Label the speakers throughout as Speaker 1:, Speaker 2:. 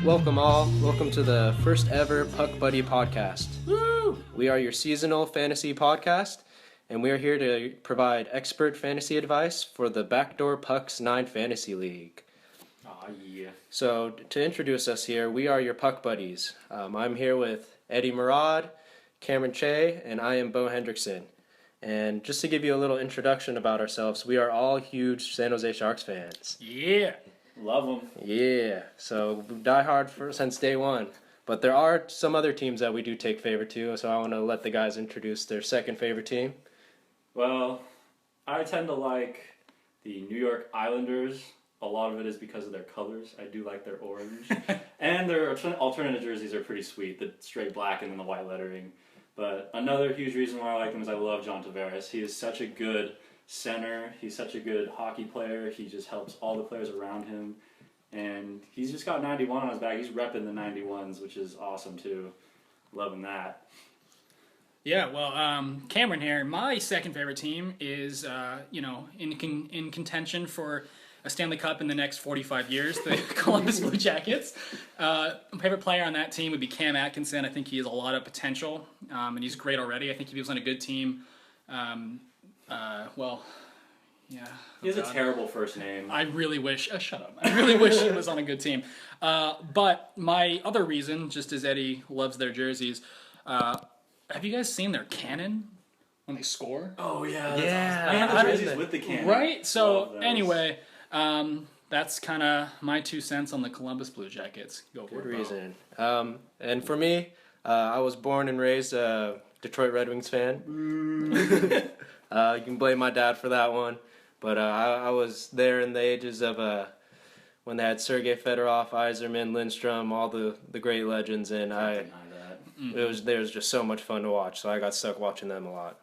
Speaker 1: Welcome all. Welcome to the first ever Puck Buddy podcast.
Speaker 2: Woo!
Speaker 1: We are your seasonal fantasy podcast, and we are here to provide expert fantasy advice for the Backdoor Pucks 9 Fantasy League.
Speaker 2: Aw, yeah.
Speaker 1: So, to introduce us here, we are your Puck Buddies. I'm here with Eddie Murad, Cameron Che, and I am Bo Hendrickson. And just to give you a little introduction about ourselves, we are all huge San Jose Sharks fans.
Speaker 2: Yeah. Love them.
Speaker 1: Yeah, so die hard since day one. But there are some other teams that we do take favor to, so I want to let the guys introduce their second favorite team.
Speaker 2: Well, I tend to like the New York Islanders. A lot of it is because of their colors. I do like their orange. And their alternative jerseys are pretty sweet, the straight black and then the white lettering. But another huge reason why I like them is I love John Tavares. He is such a good center. He's such a good hockey player. He just helps all the players around him. And he's just got 91 on his back. He's repping the 91s, which is awesome too. Loving that.
Speaker 3: Yeah, well, Cameron here. My second favorite team is, in contention for a Stanley Cup in the next 45 years, the Columbus Blue Jackets. My favorite player on that team would be Cam Atkinson. I think he has a lot of potential, and he's great already. I think if he was on a good team, yeah.
Speaker 2: He has a terrible first name.
Speaker 3: I really wish. Shut up. I really wish he was on a good team. But my other reason, just as Eddie loves their jerseys, have you guys seen their cannon when they score?
Speaker 2: Oh yeah,
Speaker 1: Yeah.
Speaker 2: awesome. I have the jerseys with the cannon.
Speaker 3: Right. So anyway, that's kind of my 2 cents on the Columbus Blue Jackets. Go for
Speaker 1: Good
Speaker 3: it,
Speaker 1: reason. And for me, I was born and raised a Detroit Red Wings fan. You can blame my dad for that one. But I was there in the ages of when they had Sergei Fedorov, Yzerman, Lindstrom, all the great legends, and it was just so much fun to watch. So I got stuck watching them a lot.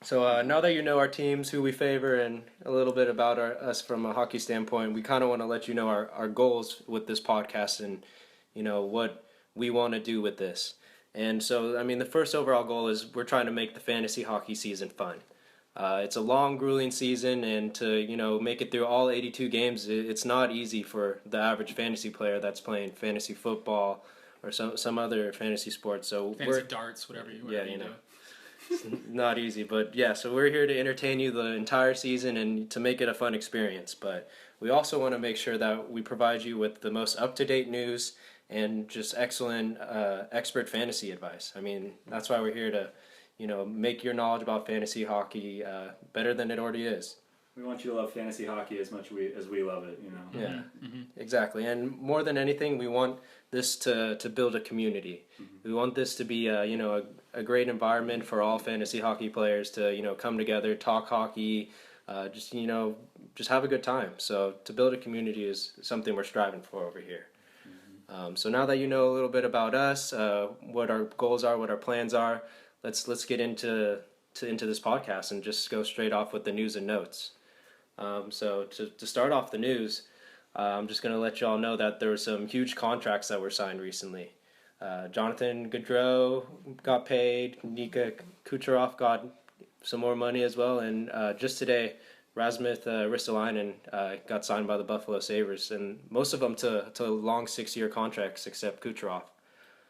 Speaker 1: So now that you know our teams, who we favor, and a little bit about us from a hockey standpoint, we kind of want to let you know our goals with this podcast and what we want to do with this. And so, I mean, the first overall goal is we're trying to make the fantasy hockey season fun. It's a long, grueling season, and to make it through all 82 games, it's not easy for the average fantasy player that's playing fantasy football or some other fantasy sport. So
Speaker 3: fantasy darts, whatever you do.
Speaker 1: It's not easy, but yeah. So we're here to entertain you the entire season and to make it a fun experience. But we also want to make sure that we provide you with the most up-to-date news and just excellent expert fantasy advice. I mean, that's why we're here to make your knowledge about fantasy hockey better than it already is.
Speaker 2: We want you to love fantasy hockey as much as we love it,
Speaker 1: Yeah, exactly. And more than anything, we want this to build a community. We want this to be a great environment for all fantasy hockey players to come together, talk hockey, just have a good time. So to build a community is something we're striving for over here. So now that you know a little bit about us, what our goals are, what our plans are, let's get into this podcast and just go straight off with the news and notes. So to start off the news, I'm just going to let you all know that there were some huge contracts that were signed recently. Jonathan Gaudreau got paid, Nikita Kucherov got some more money as well, and just today, Rasmus Ristolainen got signed by the Buffalo Sabres, and most of them to long 6-year contracts except Kucherov.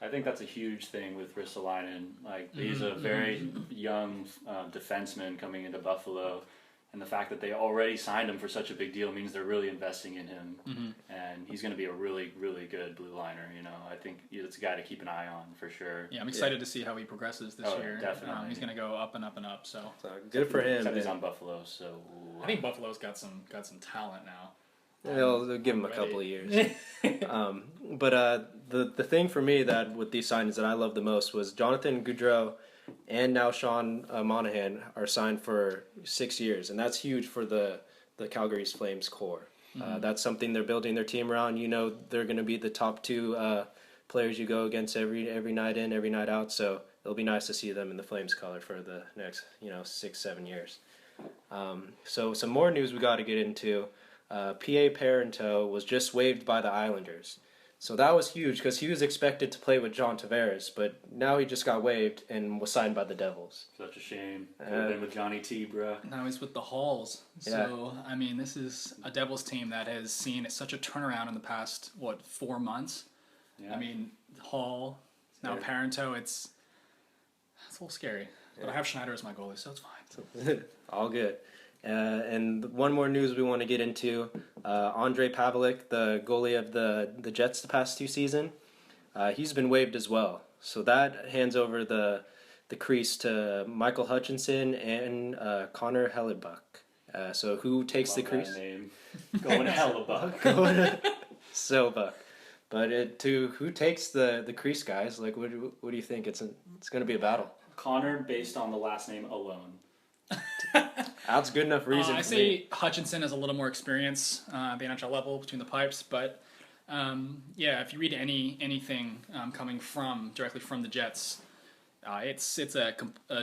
Speaker 2: I think that's a huge thing with Ristolainen. Like, he's a very young defenseman coming into Buffalo, and the fact that they already signed him for such a big deal means they're really investing in him, and he's going to be a really, really good blue liner. I think it's a guy to keep an eye on for sure.
Speaker 3: Yeah, I'm excited to see how he progresses this year.
Speaker 2: Definitely,
Speaker 3: he's going to go up and up and up. So
Speaker 1: good for him.
Speaker 2: Except he's on Buffalo, so
Speaker 3: I think Buffalo's got some talent now.
Speaker 1: They'll give him a couple of years. But the thing for me that with these signings that I love the most was Jonathan Gaudreau and now Sean Monahan are signed for 6 years, and that's huge for the Calgary's Flames core. That's something they're building their team around. They're going to be the top 2 players you go against every night in, every night out. So it'll be nice to see them in the Flames color for the next 6-7 years. So some more news we got to get into. P.A. Parenteau was just waived by the Islanders. So that was huge because he was expected to play with John Tavares, but now he just got waived and was signed by the Devils.
Speaker 2: Such a shame. Could have been with Johnny T, bro.
Speaker 3: Now he's with the Halls. So, I mean, this is a Devils team that has seen such a turnaround in the past, 4 months? Yeah. I mean, Hall, now Parenteau, it's a little scary. But I have Schneider as my goalie, so it's fine.
Speaker 1: All good. And one more news we want to get into. Andre Pavelec, the goalie of the Jets the past 2 seasons, he's been waived as well. So that hands over the crease to Michael Hutchinson and Connor Hellebuck. So who takes the crease?
Speaker 2: That name. Going Hellebuck.
Speaker 1: So Buck. But who takes the crease, guys? Like, what do you think? It's going to be a battle.
Speaker 2: Connor, based on the last name alone.
Speaker 1: That's good enough reason.
Speaker 3: I say Hutchinson has a little more experience at the NHL level between the pipes, but if you read anything coming directly from the Jets, it's a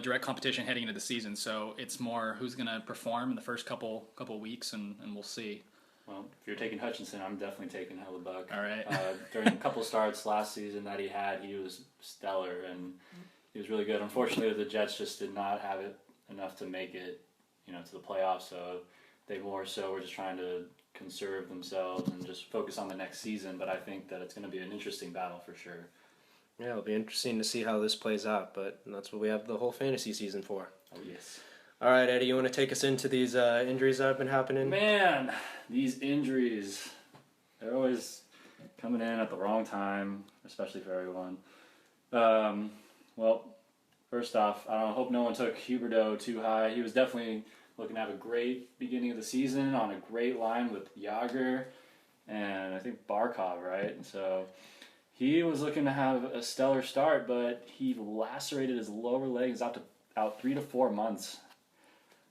Speaker 3: direct competition heading into the season. So it's more who's going to perform in the first couple weeks, and we'll see.
Speaker 2: Well, if you're taking Hutchinson, I'm definitely taking Hellebuck.
Speaker 3: All right.
Speaker 2: During a couple starts last season that he had, he was stellar and he was really good. Unfortunately, the Jets just did not have it enough to make it, to the playoffs. So they more so were just trying to conserve themselves and just focus on the next season. But I think that it's going to be an interesting battle for sure.
Speaker 1: Yeah, it'll be interesting to see how this plays out. But that's what we have the whole fantasy season for.
Speaker 2: Oh yes.
Speaker 1: All right, Eddie, you want to take us into these injuries that have been happening?
Speaker 2: Man, these injuries, they're always coming in at the wrong time, especially for everyone. Well, first off, I hope no one took Huberdeau too high. He was definitely looking to have a great beginning of the season on a great line with Jágr and I think Barkov, right? So he was looking to have a stellar start, but he lacerated his lower legs out 3 to 4 months.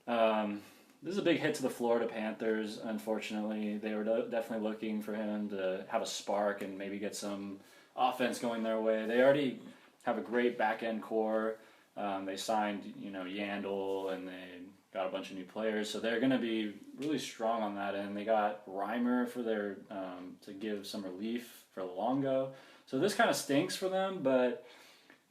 Speaker 2: This is a big hit to the Florida Panthers, unfortunately. They were definitely looking for him to have a spark and maybe get some offense going their way. They already have a great back-end core. They signed, Yandel, and they got a bunch of new players. So they're going to be really strong on that end. They got Reimer for their to give some relief for Longo. So this kind of stinks for them, but,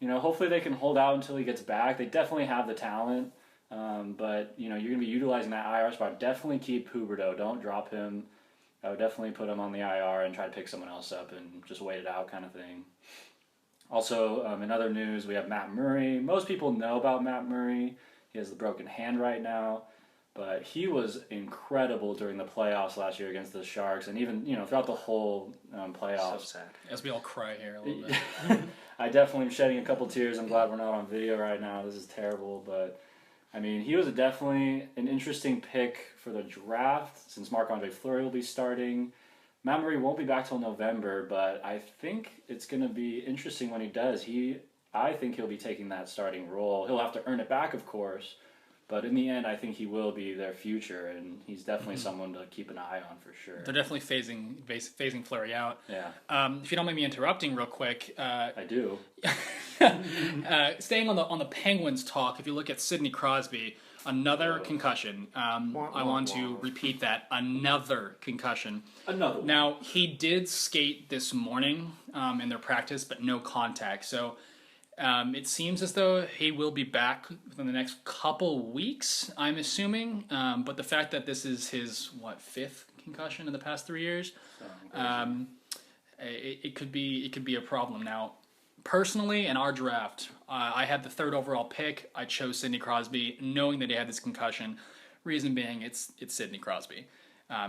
Speaker 2: hopefully they can hold out until he gets back. They definitely have the talent. But, you're going to be utilizing that IR spot. Definitely keep Huberdeau. Don't drop him. I would definitely put him on the IR and try to pick someone else up and just wait it out kind of thing. Also, in other news, we have Matt Murray. Most people know about Matt Murray. He has the broken hand right now. But he was incredible during the playoffs last year against the Sharks. And even, throughout the whole playoffs.
Speaker 1: So sad.
Speaker 3: As we all cry here a little bit.
Speaker 2: I definitely am shedding a couple tears. I'm glad we're not on video right now. This is terrible, but... he was definitely an interesting pick for the draft since Marc-Andre Fleury will be starting. Matt Murray won't be back till November, but I think it's going to be interesting when he does. I think he'll be taking that starting role. He'll have to earn it back, of course, but in the end, I think he will be their future, and he's definitely someone to keep an eye on for sure.
Speaker 3: They're definitely phasing Fleury out.
Speaker 2: Yeah.
Speaker 3: If you don't mind me interrupting real quick.
Speaker 2: I do.
Speaker 3: Staying on the Penguins talk, if you look at Sidney Crosby, another concussion. I want to repeat that. Another concussion.
Speaker 2: Another one.
Speaker 3: Now, he did skate this morning in their practice, but no contact. So it seems as though he will be back within the next couple weeks, I'm assuming. But the fact that this is his, 5th concussion in the past 3 years, it could be a problem. Now, personally, in our draft, I had the 3rd overall pick. I chose Sidney Crosby, knowing that he had this concussion. Reason being, it's Sidney Crosby.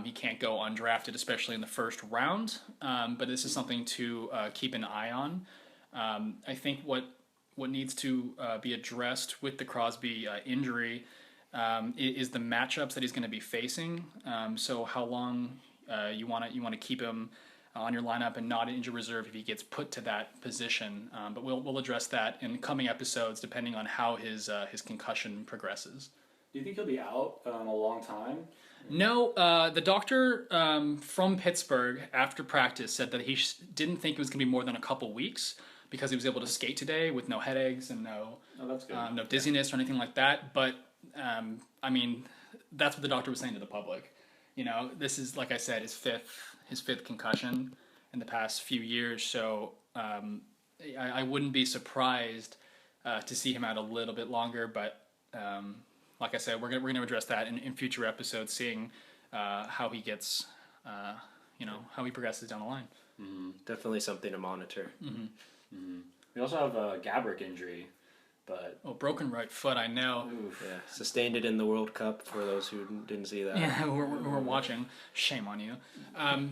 Speaker 3: He can't go undrafted, especially in the first round. But this is something to keep an eye on. I think what needs to be addressed with the Crosby injury is the matchups that he's going to be facing. So how long you want to keep him on your lineup and not in injured reserve if he gets put to that position. But we'll address that in coming episodes depending on how his concussion progresses.
Speaker 2: Do you think he'll be out a long time?
Speaker 3: No, the doctor from Pittsburgh after practice said that he didn't think it was going to be more than a couple weeks because he was able to skate today with no headaches and no dizziness or anything like that. But that's what the doctor was saying to the public. This is, like I said, his fifth concussion, in the past few years. So I wouldn't be surprised to see him out a little bit longer. But like I said, we're gonna address that in future episodes, seeing how he gets, how he progresses down the line.
Speaker 1: Mm-hmm. Definitely something to monitor.
Speaker 3: Mm-hmm.
Speaker 2: Mm-hmm. We also have a Gabrick injury, but
Speaker 3: broken right foot. I know.
Speaker 2: oof.
Speaker 1: Yeah, sustained it in the World Cup for those who didn't see that.
Speaker 3: Yeah, we're watching. Shame on you.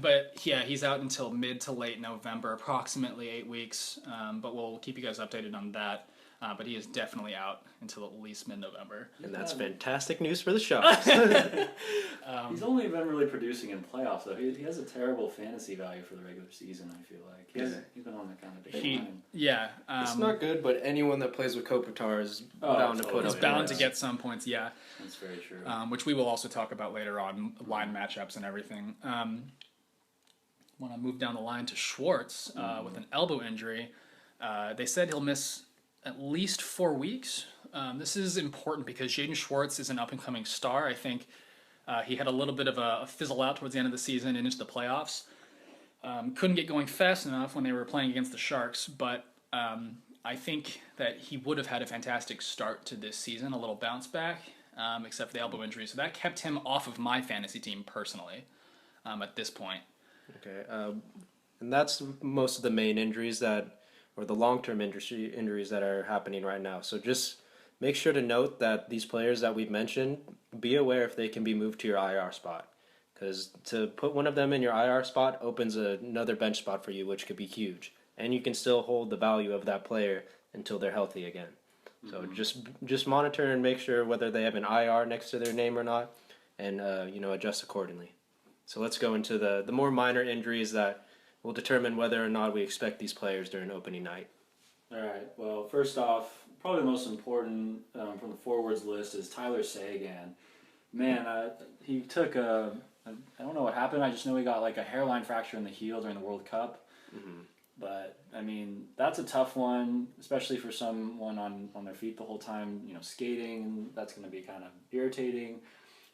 Speaker 3: But yeah, he's out until mid to late November, approximately 8 weeks. But we'll keep you guys updated on that. But he is definitely out until at least mid-November.
Speaker 1: And that's fantastic news for the Sharks.
Speaker 2: He's only been really producing in playoffs, though. He has a terrible fantasy value for the regular season, I feel like. He's been on that kind of decline.
Speaker 1: It's not good, but anyone that plays with Kopitar is bound to put
Speaker 3: He's
Speaker 1: up
Speaker 3: bound
Speaker 1: points.
Speaker 3: to get some points, yeah.
Speaker 2: That's very true.
Speaker 3: Which we will also talk about later on, line matchups and everything. When I move down the line to Schwartz with an elbow injury, they said he'll miss at least 4 weeks. This is important because Jaden Schwartz is an up-and-coming star. I think he had a little bit of a fizzle out towards the end of the season and into the playoffs. Couldn't get going fast enough when they were playing against the Sharks, but I think that he would have had a fantastic start to this season, a little bounce back, except for the elbow injury. So that kept him off of my fantasy team personally at this point.
Speaker 1: Okay, and that's most of the main injuries or the long-term injuries that are happening right now. So just make sure to note that these players that we've mentioned, be aware if they can be moved to your IR spot. Because to put one of them in your IR spot opens another bench spot for you, which could be huge. And you can still hold the value of that player until they're healthy again. So just monitor and make sure whether they have an IR next to their name or not, and adjust accordingly. So let's go into the more minor injuries that will determine whether or not we expect these players during opening night.
Speaker 2: All right. Well, first off, probably the most important from the forwards list is Tyler Seguin. Man, he took I don't know what happened. I just know he got like a hairline fracture in the heel during the World Cup. Mm-hmm. But, I mean, that's a tough one, especially for someone on their feet the whole time, skating. That's going to be kind of irritating.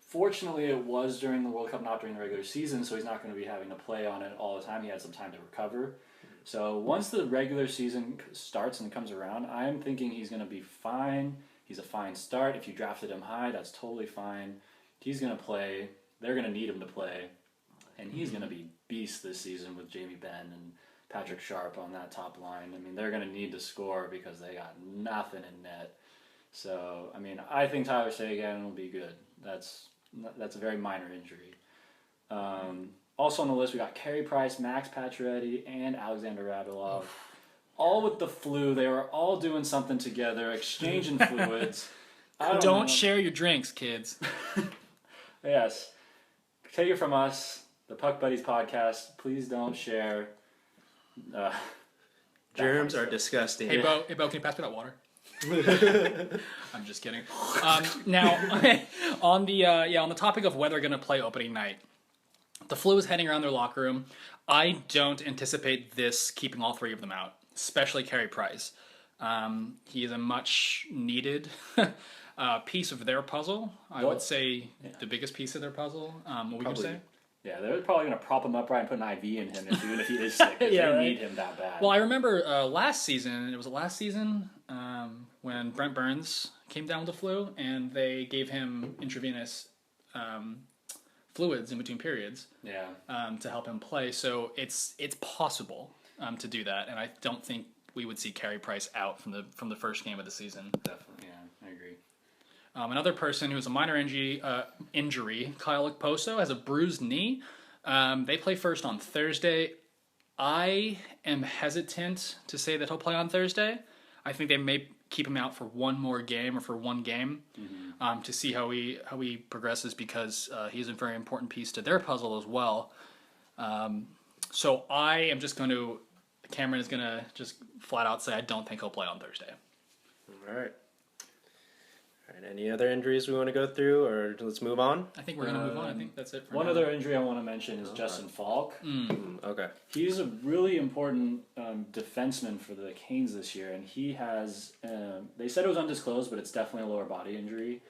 Speaker 2: Fortunately, it was during the World Cup, not during the regular season, so he's not going to be having to play on it all the time. He had some time to recover. So once the regular season starts and comes around, I'm thinking he's going to be fine. He's a fine start. If you drafted him high, that's totally fine. He's going to play. They're going to need him to play. And he's going to be beast this season with Jamie Benn and Patrick Sharp on that top line. I mean, they're going to need to score because they got nothing in net. So, I mean, I think Tyler Seguin will be good. That's a very minor injury. Also on the list, we got Carey Price, Max Pacioretty, and Alexander Radulov. All with the flu. They were all doing something together, exchanging fluids.
Speaker 3: Don't share your drinks, kids.
Speaker 2: Yes. Take it from us, the Puck Buddies podcast. Please don't share.
Speaker 1: Germs are disgusting.
Speaker 3: Hey, Bo, can you pass me that water? I'm just kidding. Now, on the topic of whether they're going to play opening night, the flu is heading around their locker room. I don't anticipate this keeping all three of them out, especially Carey Price. He is a much needed piece of their puzzle. I would say the biggest piece of their puzzle. What would you say?
Speaker 2: Yeah, they're probably going to prop him up right and put an IV in him, even if he is sick. They need him that bad.
Speaker 3: Well, I remember last season, when Brent Burns came down with the flu, and they gave him intravenous fluids in between periods to help him play. So it's possible to do that, and I don't think we would see Carey Price out from the first game of the season.
Speaker 2: Definitely, yeah, I agree.
Speaker 3: Another person who has a minor injury, Kyle Okposo, has a bruised knee. They play first on Thursday. I am hesitant to say that he'll play on Thursday. I think they may keep him out for one more game or for one game to see how he progresses, because he's a very important piece to their puzzle as well. So Cameron is going to just flat out say I don't think he'll play on Thursday.
Speaker 1: All right. Any other injuries we want to go through, or let's move on?
Speaker 3: I think we're going to move on. I think that's it for now.
Speaker 2: One other injury I want to mention is Justin Falk.
Speaker 1: Okay.
Speaker 2: He's a really important defenseman for the Canes this year, and he has, they said it was undisclosed, but it's definitely a lower body injury.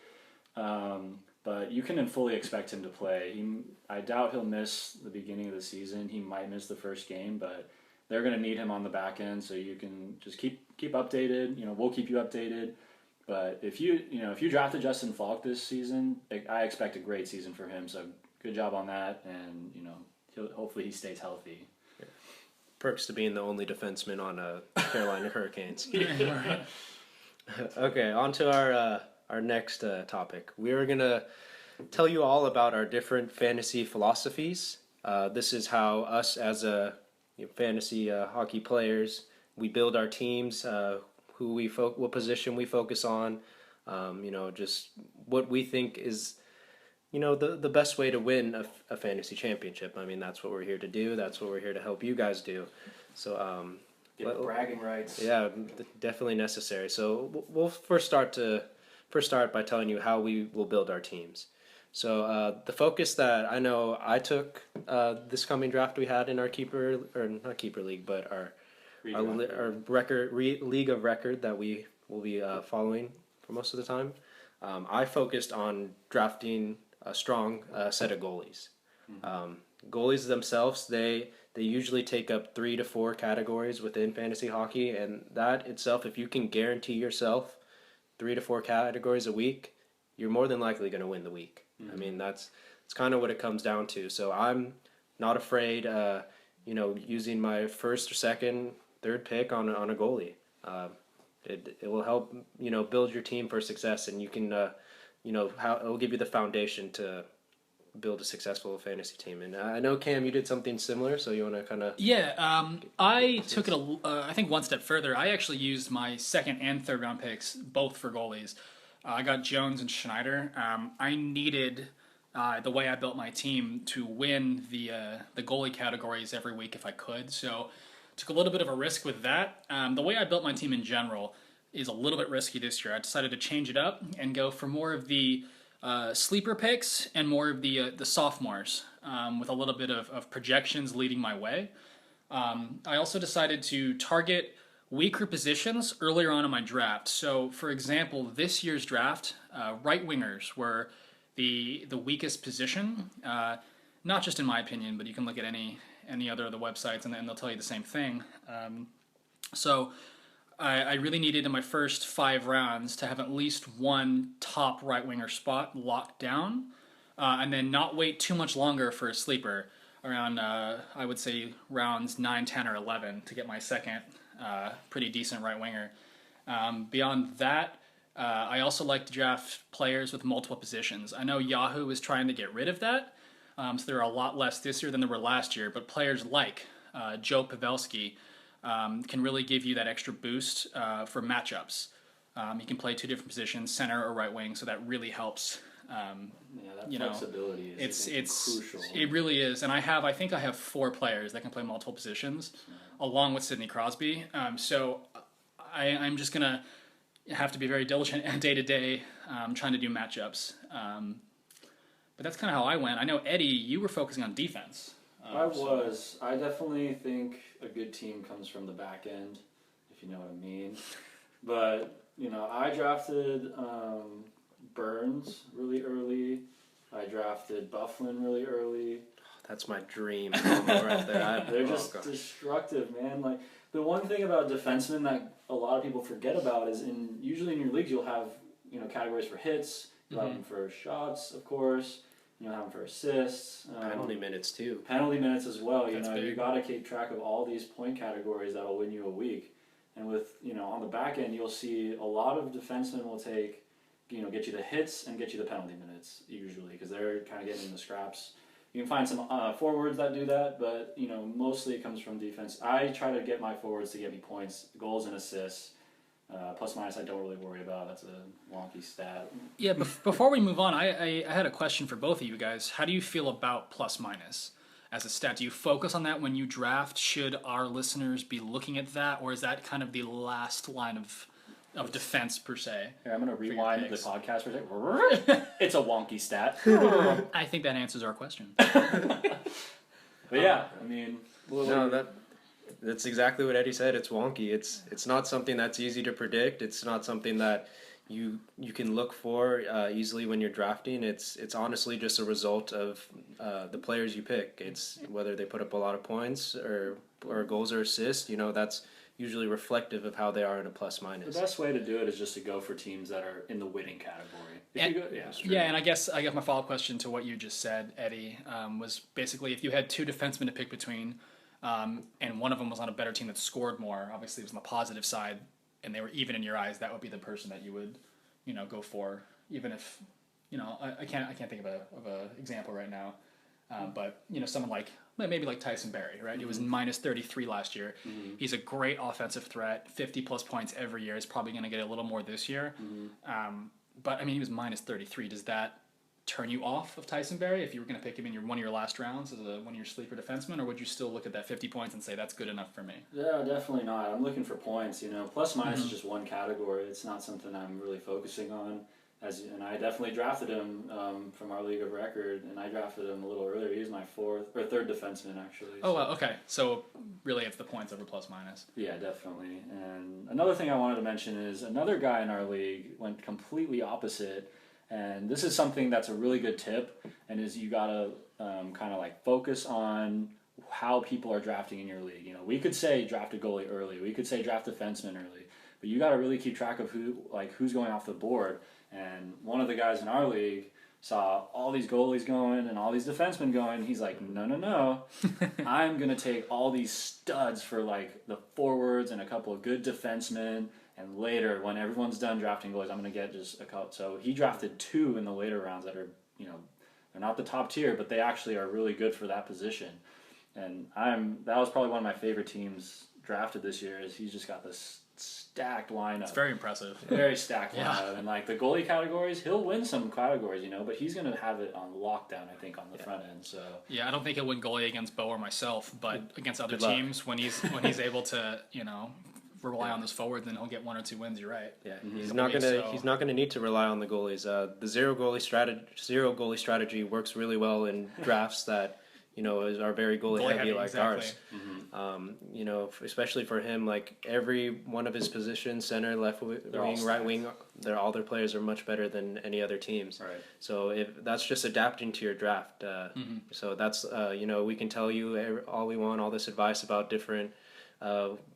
Speaker 2: But but you can fully expect him to play. I doubt he'll miss the beginning of the season. He might miss the first game, but they're going to need him on the back end, so you can just keep updated. We'll keep you updated. But if you drafted Justin Falk this season, I expect a great season for him. So good job on that, and hopefully he stays healthy.
Speaker 1: Yeah. Perks to being the only defenseman on Carolina Hurricanes. Okay, on to our next topic. We're gonna tell you all about our different fantasy philosophies. This is how us as fantasy hockey players, we build our teams. What position we focus on, just what we think is, the best way to win a fantasy championship. I mean, that's what we're here to do. That's what we're here to help you guys do. So,
Speaker 2: bragging rights.
Speaker 1: Yeah, definitely necessary. So we'll first start by telling you how we will build our teams. So the focus that I know I took this coming draft we had in our not keeper league, but our league of record that we will be following for most of the time. I focused on drafting a strong set of goalies. Goalies themselves, they usually take up 3 to 4 categories within fantasy hockey, and that itself, if you can guarantee yourself 3 to 4 categories a week, you're more than likely going to win the week. I mean, it's kind of what it comes down to. So I'm not afraid, using my first or second, third pick on a goalie. It will help build your team for success, and you can it will give you the foundation to build a successful fantasy team. And I know, Cam, you did something similar, so you want to kind of
Speaker 3: I took it I think one step further. I actually used my second and third round picks both for goalies. I got Jones and Schneider. I needed the way I built my team to win the goalie categories every week if I could. So took a little bit of a risk with that. The way I built my team in general is a little bit risky this year. I decided to change it up and go for more of the sleeper picks and more of the sophomores with a little bit of projections leading my way. I also decided to target weaker positions earlier on in my draft. So, for example, this year's draft, right wingers were the weakest position, not just in my opinion, but you can look at any other of the websites and they'll tell you the same thing. So I really needed in my first 5 rounds to have at least one top right winger spot locked down, and then not wait too much longer for a sleeper around, I would say, rounds 9, 10, or 11 to get my second pretty decent right winger. Beyond that, I also like to draft players with multiple positions. I know Yahoo is trying to get rid of that, so there are a lot less this year than there were last year, but players like Joe Pavelski can really give you that extra boost for matchups. You can play 2 different positions, center or right wing, so that really helps.
Speaker 2: That flexibility is crucial.
Speaker 3: It really is, and I think I have 4 players that can play multiple positions, along with Sidney Crosby. So I'm just gonna have to be very diligent day to day, trying to do matchups. But that's kind of how I went. I know, Eddie, you were focusing on defense.
Speaker 2: I definitely think a good team comes from the back end, if you know what I mean. But, I drafted Burns really early. I drafted Bufflin really early.
Speaker 1: That's my dream right there.
Speaker 2: They're just destructive, man. Like, the one thing about defensemen that a lot of people forget about is usually in your leagues you'll have categories for hits, you'll have them for shots, of course. You'll have them for assists.
Speaker 1: Penalty minutes, too.
Speaker 2: Penalty minutes as well.
Speaker 3: That's big.
Speaker 2: You got to keep track of all these point categories that'll win you a week. And with, on the back end, you'll see a lot of defensemen will take, get you the hits and get you the penalty minutes, usually, because they're kind of getting in the scraps. You can find some forwards that do that, but, mostly it comes from defense. I try to get my forwards to get me points, goals, and assists. Plus minus I don't really worry about. That's a wonky stat.
Speaker 3: Yeah, before we move on, I had a question for both of you guys. How do you feel about plus minus as a stat? Do you focus on that when you draft? Should our listeners be looking at that, or is that kind of the last line of defense per se?
Speaker 2: Here, I'm going to rewind the podcast for a second. It's a wonky stat.
Speaker 3: I think that answers our question.
Speaker 2: But yeah, I mean...
Speaker 1: That's exactly what Eddie said. It's wonky. It's not something that's easy to predict. It's not something that, you can look for easily when you're drafting. It's honestly just a result of the players you pick. It's whether they put up a lot of points or goals or assists. That's usually reflective of how they are in a plus minus.
Speaker 2: The best way to do it is just to go for teams that are in the winning category.
Speaker 3: And I guess my follow-up question to what you just said, Eddie, was basically if you had two defensemen to pick between, and one of them was on a better team that scored more, obviously it was on the positive side, and they were even in your eyes, that would be the person that you would, go for, even if, I can't think of a example right now, but someone like maybe like Tyson Barrie, right? He was minus 33 last year. He's a great offensive threat, 50 plus points every year. He's probably going to get a little more this year. But I mean, he was minus 33. Does that turn you off of Tyson Barrie if you were going to pick him in one of your last rounds as one of your sleeper defensemen, or would you still look at that 50 points and say that's good enough for me?
Speaker 2: Yeah, definitely not. I'm looking for points. Plus minus is just one category. It's not something I'm really focusing on. And I definitely drafted him from our Leauge of Record, and I drafted him a little earlier. He was my third defenseman, actually.
Speaker 3: Oh, well, okay. So really it's the points over plus minus.
Speaker 2: Yeah, definitely. And another thing I wanted to mention is another guy in our league went completely opposite, and this is something that's a really good tip, and is you got to kind of like focus on how people are drafting in your league. We could say draft a goalie early. We could say draft a defenseman early. But you got to really keep track of who's going off the board. And one of the guys in our league saw all these goalies going and all these defensemen going. He's like, no. I'm going to take all these studs for like the forwards and a couple of good defensemen. And later, when everyone's done drafting goalies, I'm going to get just a couple. So he drafted 2 in the later rounds that are, they're not the top tier, but they actually are really good for that position. And that was probably one of my favorite teams drafted this year, is he's just got this stacked lineup.
Speaker 3: It's very impressive.
Speaker 2: Very stacked lineup. And like the goalie categories, he'll win some categories, but he's going to have it on lockdown, I think, on the front end. So
Speaker 3: yeah, I don't think he'll win goalie against Bo or myself, but against other teams, when he's able to, rely on those forwards, then he'll get 1 or 2 wins. You're right.
Speaker 1: Yeah, he's not gonna need to rely on the goalies. The zero goalie strategy works really well in drafts that are very goalie heavy like ours. Especially for him, like every one of his positions, center, left wing, right wing, all their players are much better than any other teams.
Speaker 2: Right.
Speaker 1: So if that's just adapting to your draft. So that's we can tell you all we want, all this advice about different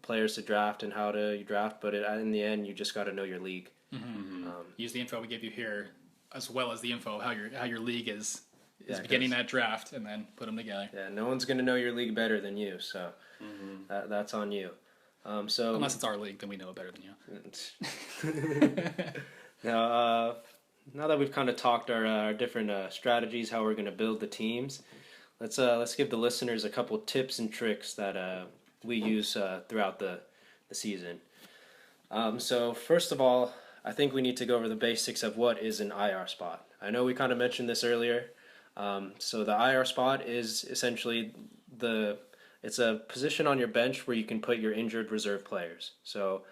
Speaker 1: players to draft and how to draft, but in the end, you just got to know your league.
Speaker 3: Use the info we give you here, as well as the info how your league is beginning that draft, and then put them together.
Speaker 1: Yeah, no one's going to know your league better than you, so that's on you. So
Speaker 3: unless it's our league, then we know it better than you.
Speaker 1: Now that we've kind of talked our different strategies, how we're going to build the teams, let's give the listeners a couple tips and tricks that we use throughout the season. So first of all, I think we need to go over the basics of what is an IR spot. I know we kind of mentioned this earlier. So the IR spot is essentially it's a position on your bench where you can put your injured reserve players. So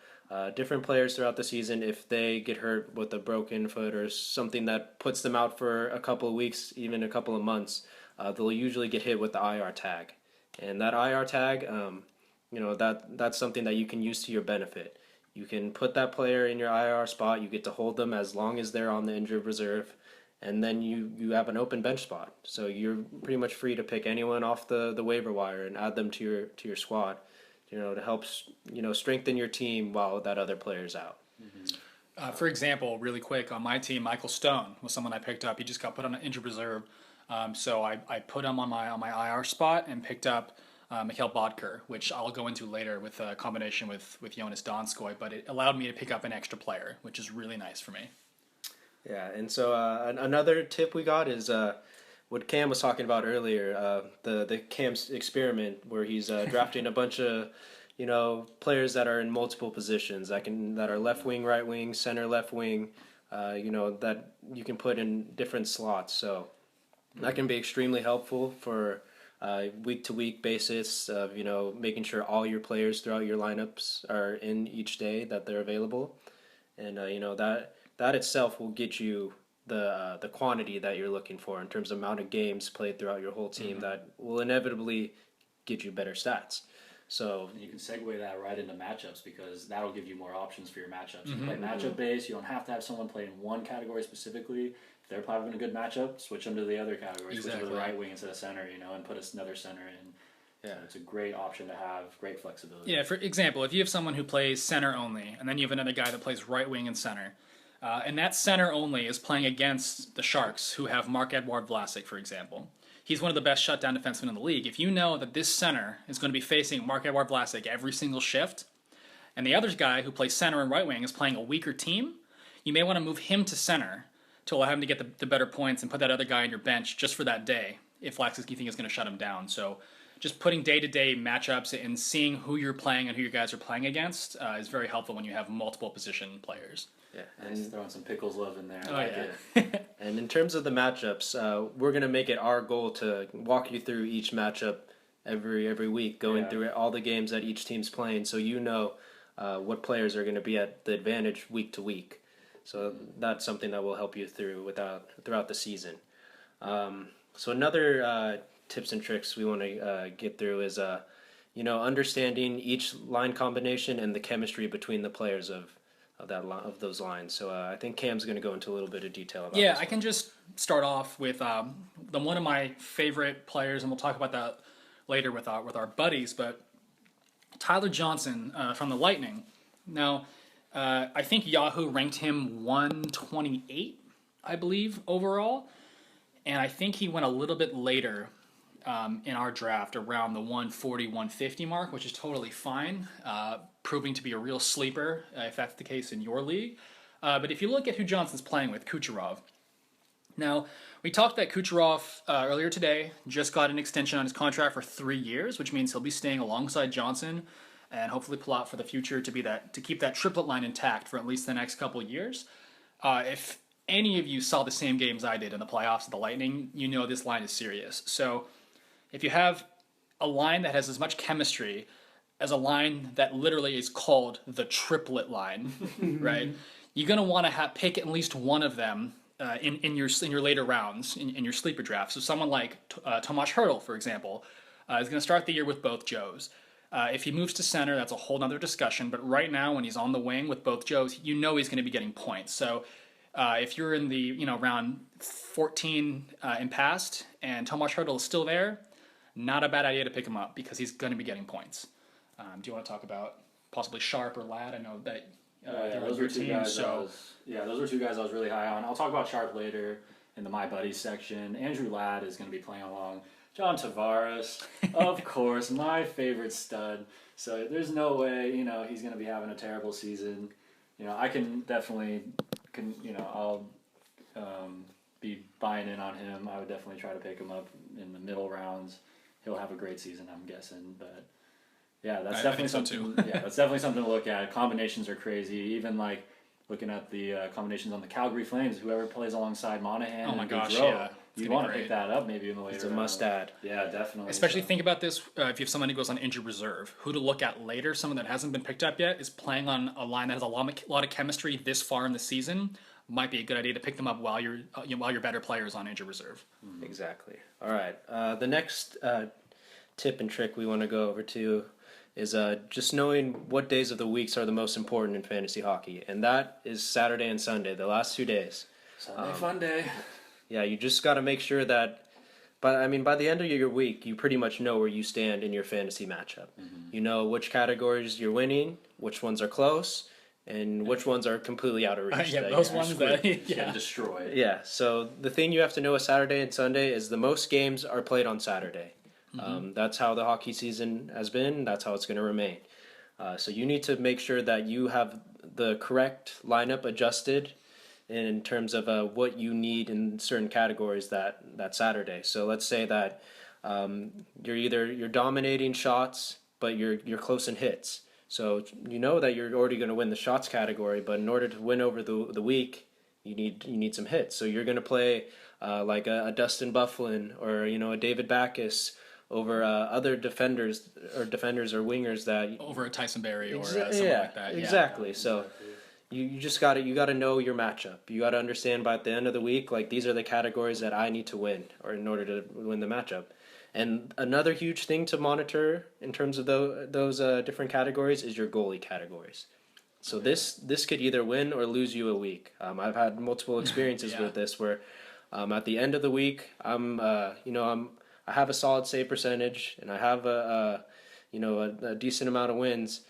Speaker 1: different players throughout the season, if they get hurt with a broken foot or something that puts them out for a couple of weeks, even a couple of months, they'll usually get hit with the IR tag. And that IR tag, that's something that you can use to your benefit. You can put that player in your IR spot. You get to hold them as long as they're on the injured reserve. And then you have an open bench spot. So you're pretty much free to pick anyone off the waiver wire and add them to your squad, to help, strengthen your team while that other player's out.
Speaker 3: For example, really quick, on my team, Michael Stone was someone I picked up. He just got put on an injured reserve. So I put him on my IR spot and picked up Mikhail Bodker, which I'll go into later with a combination with Jonas Donskoy, but it allowed me to pick up an extra player, which is really nice for me.
Speaker 1: Yeah, and so another tip we got is what Cam was talking about earlier, the Cam's experiment where he's drafting a bunch of players that are in multiple positions that are left wing, right wing, center, left wing, that you can put in different slots. So that can be extremely helpful for week to week basis of making sure all your players throughout your lineups are in each day that they're available, and that itself will get you the quantity that you're looking for in terms of amount of games played throughout your whole team. That will inevitably get you better stats. So
Speaker 2: you can segue that right into matchups because that'll give you more options for your matchups. You play matchup based. You don't have to have someone play in one category specifically. If they're having a good matchup, switch them to the other category. Switch them to the right wing instead of center, and put another center in. Yeah, so it's a great option to have. Great flexibility.
Speaker 3: Yeah, for example, if you have someone who plays center only, and then you have another guy that plays right wing and center, and that center only is playing against the Sharks, who have Marc-Edouard Vlasic, for example. He's one of the best shutdown defensemen in the league. If you know that this center is going to be facing Marc-Edouard Vlasic every single shift, and the other guy who plays center and right wing is playing a weaker team, you may want to move him to center to allow him to get the better points and put that other guy on your bench just for that day if Vlasic you think is going to shut him down. So just putting day-to-day matchups and seeing who you're playing and who you guys are playing against is very helpful when you have multiple position players.
Speaker 1: Yeah,
Speaker 2: and throwing some pickles love in there.
Speaker 1: It. And in terms of the matchups, we're going to make it our goal to walk you through each matchup every week, going through all the games that each team's playing, so you know what players are going to be at the advantage week to week. So that's something that will help you throughout the season. So another tips and tricks we want to get through is understanding each line combination and the chemistry between the players of those lines. So I think Cam's going to go into a little bit of detail about
Speaker 3: I can just start off with one of my favorite players, and we'll talk about that later with our buddies, but Tyler Johnson from the Lightning. Now, I think Yahoo ranked him 128, I believe, overall, and I think he went a little bit later in our draft around the 140, 150 mark, which is totally fine, proving to be a real sleeper if that's the case in your league. But if you look at who Johnson's playing with, Kucherov. Now, we talked that Kucherov earlier today just got an extension on his contract for 3 years, which means he'll be staying alongside Johnson and hopefully pull out for the future to keep that triplet line intact for at least the next couple of years. If any of you saw the same games I did in the playoffs of the Lightning, you know this line is serious. So if you have a line that has as much chemistry as a line that literally is called the triplet line, right? You're going to want to pick at least one of them in your later rounds, in your sleeper draft. So someone like Tomas Hertl, for example, is going to start the year with both Joes. If he moves to center, that's a whole other discussion. But right now, when he's on the wing with both Joes, you know he's going to be getting points. So if you're in the round 14 and past, and Tomas Hertl is still there, not a bad idea to pick him up because he's going to be getting points. Do you want to talk about possibly Sharp or Ladd? I know that
Speaker 2: those were two guys. Those were two guys I was really high on. I'll talk about Sharp later in the My Buddies section. Andrew Ladd is going to be playing along. John Tavares, of course, my favorite stud. So there's no way he's going to be having a terrible season. I can definitely I'll be buying in on him. I would definitely try to pick him up in the middle rounds. He'll have a great season, I'm guessing. But yeah, that's definitely something. That's definitely something to look at. Combinations are crazy. Even like looking at the combinations on the Calgary Flames. Whoever plays alongside Monahan.
Speaker 3: Oh my gosh,
Speaker 2: Gaudreau, you want to pick that up maybe in the later.
Speaker 1: It's a must-add.
Speaker 2: Yeah, definitely.
Speaker 3: Especially think about this if you have someone who goes on injured reserve. Who to look at later, someone that hasn't been picked up yet, is playing on a line that has a lot of chemistry this far in the season. Might be a good idea to pick them up while your better player is on injured reserve.
Speaker 1: Exactly. All right. The next tip and trick we want to go over to is just knowing what days of the weeks are the most important in fantasy hockey, and that is Saturday and Sunday, the last 2 days.
Speaker 2: Sunday fun day.
Speaker 1: Yeah, you just got to make sure that, by the end of your week, you pretty much know where you stand in your fantasy matchup. Mm-hmm. You know which categories you're winning, which ones are close, and which ones are completely out of reach.
Speaker 3: Those ones that
Speaker 2: destroy.
Speaker 1: Yeah, so the thing you have to know with Saturday and Sunday is the most games are played on Saturday. Mm-hmm. That's how the hockey season has been. That's how it's going to remain. So you need to make sure that you have the correct lineup adjusted in terms of what you need in certain categories that Saturday. So let's say that you're dominating shots, but you're close in hits. So you know that you're already going to win the shots category, but in order to win over the week, you need some hits. So you're going to play like a Dustin Byfuglien or a David Backes over other defenders or wingers that
Speaker 3: over a Tyson Barrie or something like that.
Speaker 1: Exactly. So you just got to know your matchup. You got to understand by the end of the week, like these are the categories that I need to win or in order to win the matchup. And another huge thing to monitor in terms of those different categories is your goalie categories. So this could either win or lose you a week. I've had multiple experiences with this where at the end of the week I have a solid save percentage and I have a decent amount of wins,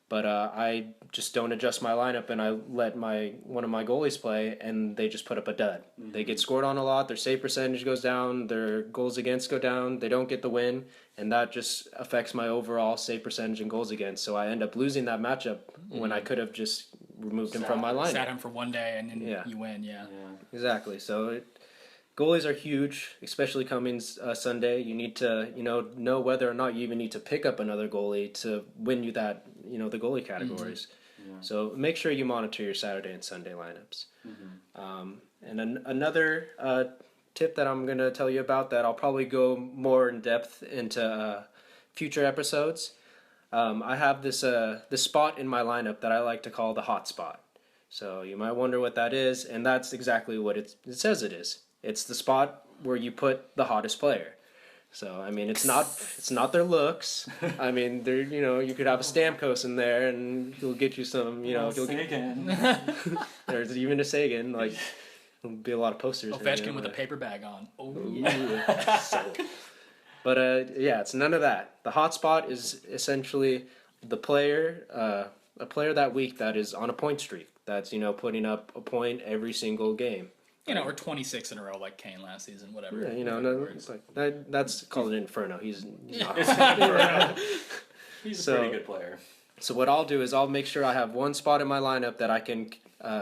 Speaker 1: but I just don't adjust my lineup and I let one of my goalies play and they just put up a dud. Mm-hmm. They get scored on a lot, their save percentage goes down, their goals against go down, they don't get the win, and that just affects my overall save percentage and goals against. So I end up losing that matchup when I could have just removed him from my lineup.
Speaker 3: Sat him for one day and then you win, yeah.
Speaker 1: Exactly. So goalies are huge, especially coming Sunday. You need to, know whether or not you even need to pick up another goalie to win you that, the goalie categories. Mm-hmm. Yeah. So make sure you monitor your Saturday and Sunday lineups. Mm-hmm. And another tip that I'm going to tell you about that I'll probably go more in depth into future episodes. I have this spot in my lineup that I like to call the hot spot. So you might wonder what that is, and that's exactly what it says it is. It's the spot where you put the hottest player. So I mean, it's not their looks. I mean, you could have a Stamkos in there, and he'll get you some.
Speaker 2: Sagan.
Speaker 1: There's even a Sagan. Like there'll be a lot of posters.
Speaker 3: Ovechkin with a paper bag on. Oh
Speaker 1: yeah. But it's none of that. The hot spot is essentially the player, a player that week that is on a point streak. That's putting up a point every single game.
Speaker 3: Or 26 in a row like Kane last season, whatever.
Speaker 1: Yeah, it's like that's called an inferno. He's not.
Speaker 2: He's a pretty good player.
Speaker 1: So what I'll do is I'll make sure I have one spot in my lineup that I can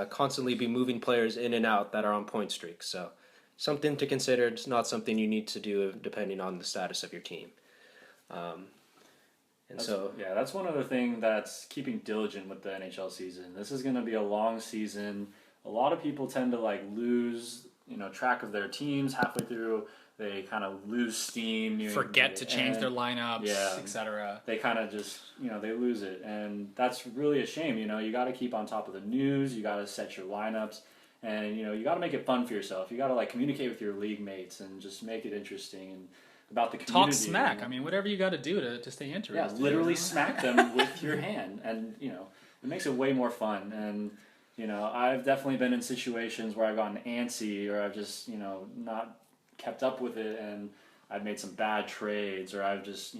Speaker 1: constantly be moving players in and out that are on point streaks. So something to consider. It's not something you need to do depending on the status of your team.
Speaker 2: That's one other thing that's keeping diligent with the NHL season. This is going to be a long season. A lot of people tend to lose, track of their teams halfway through. They kind of lose steam.
Speaker 3: Forget to change their lineups, etc.
Speaker 2: They kind of just, they lose it. And that's really a shame. You got to keep on top of the news. You got to set your lineups. And, you got to make it fun for yourself. You got to, communicate with your league mates and just make it interesting and about the community.
Speaker 3: Talk smack. I mean, whatever you got to do to stay interested.
Speaker 2: Yeah, literally smack them with your hand. And, it makes it way more fun. And, I've definitely been in situations where I've gotten antsy or I've just, not kept up with it and I've made some bad trades or I've just,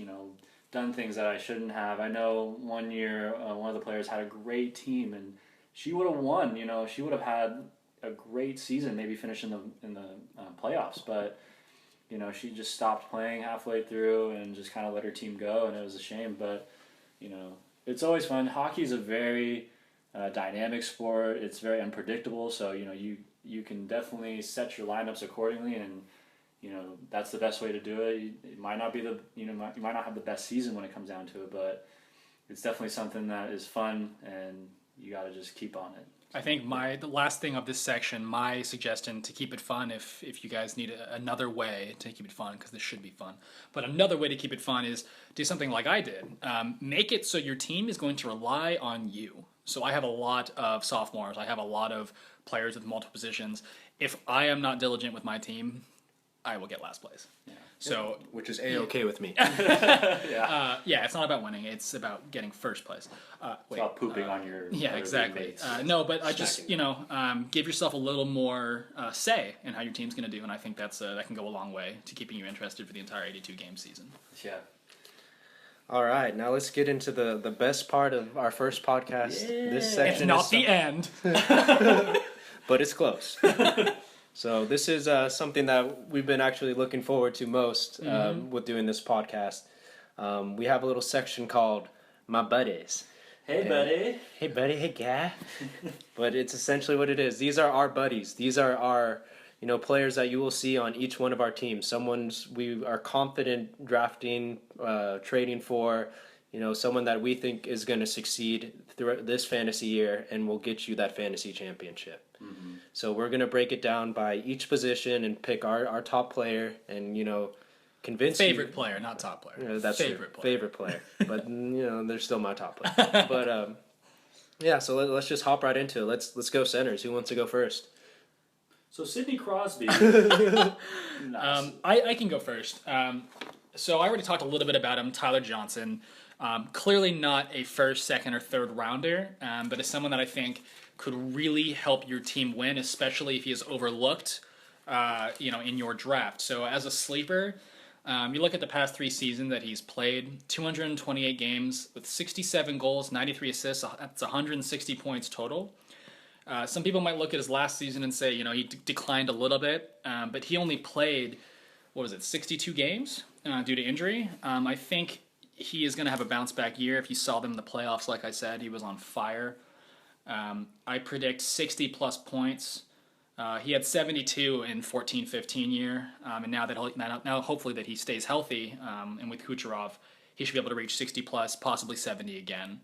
Speaker 2: done things that I shouldn't have. I know one year one of the players had a great team and she would have won, she would have had a great season, maybe finish in the playoffs, but, she just stopped playing halfway through and just kind of let her team go and it was a shame, but, it's always fun. Hockey is a very dynamic sport. It's very unpredictable, so you can definitely set your lineups accordingly, and that's the best way to do it. It might not be you might not have the best season when it comes down to it, but it's definitely something that is fun, and you got to just keep on it.
Speaker 3: I think the last thing of this section, my suggestion to keep it fun, if you guys need another way to keep it fun, because this should be fun, but another way to keep it fun is do something like I did. Make it so your team is going to rely on you. So I have a lot of sophomores. I have a lot of players with multiple positions. If I am not diligent with my team, I will get last place. Yeah. So,
Speaker 1: which is A-okay with me.
Speaker 3: It's not about winning. It's about getting first place.
Speaker 2: It's about pooping on your
Speaker 3: exactly. No, but I just give yourself a little more say in how your team's going to do, and I think that can go a long way to keeping you interested for the entire 82-game season.
Speaker 2: Yeah.
Speaker 1: All right, now let's get into the best part of our first podcast. Yeah. This section
Speaker 3: it's not the end.
Speaker 1: But it's close. So this is something that we've been actually looking forward to most with doing this podcast. We have a little section called My Buddies.
Speaker 2: Hey, buddy.
Speaker 1: Hey, buddy. Hey, guy. But it's essentially what it is. These are our buddies. These are our players that you will see on each one of our teams. We are confident drafting, trading for, someone that we think is going to succeed throughout this fantasy year and will get you that fantasy championship. Mm-hmm. So we're going to break it down by each position and pick our top player and, convince
Speaker 3: favorite player, not top player.
Speaker 1: That's favorite player. But, they're still my top player. But, so let's just hop right into it. Let's go centers. Who wants to go first?
Speaker 2: So Sidney Crosby.
Speaker 3: Nice. I can go first. So I already talked a little bit about him, Tyler Johnson. Clearly not a first, second, or third rounder, but is someone that I think could really help your team win, especially if he is overlooked, in your draft. So as a sleeper, you look at the past 3 seasons that he's played, 228 games with 67 goals, 93 assists. That's 160 points total. Some people might look at his last season and say, he declined a little bit, but he only played, 62 games due to injury. I think he is going to have a bounce back year. If you saw them in the playoffs, like I said, he was on fire. I predict 60 plus points. He had 72 in 14-15 year, and now hopefully that he stays healthy, and with Kucherov, he should be able to reach 60 plus, possibly 70 again.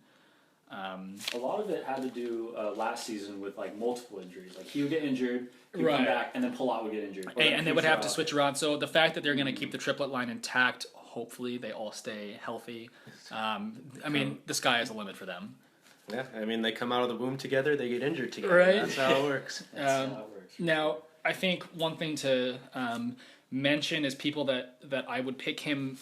Speaker 2: A lot of it had to do last season with like multiple injuries. Like he would get injured, he'd
Speaker 3: Right.
Speaker 2: come back, and then Palat would get injured.
Speaker 3: And they would have to switch around. So the fact that they're going to keep the triplet line intact, hopefully they all stay healthy. The sky is a limit for them.
Speaker 1: Yeah, I mean, they come out of the womb together, they get injured together.
Speaker 3: Right.
Speaker 1: That's how it works.
Speaker 2: That's how it works.
Speaker 3: Now, I think one thing to mention is people that I would pick him,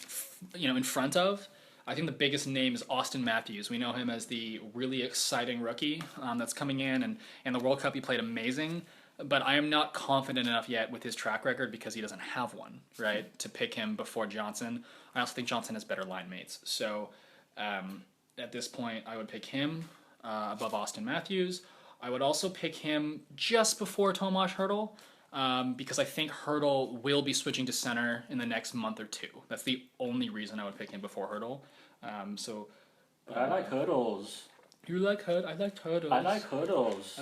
Speaker 3: in front of. I think the biggest name is Austin Matthews. We know him as the really exciting rookie that's coming in, and in the World Cup he played amazing. But I am not confident enough yet with his track record because he doesn't have one, right, to pick him before Johnson. I also think Johnson has better line mates. So at this point, I would pick him above Austin Matthews. I would also pick him just before Tomas Hertl because I think Hertl will be switching to center in the next month or 2. That's the only reason I would pick him before Hertl.
Speaker 2: But I like hurdles.
Speaker 3: You like Hertl? I like Hertl.
Speaker 2: I like hurdles.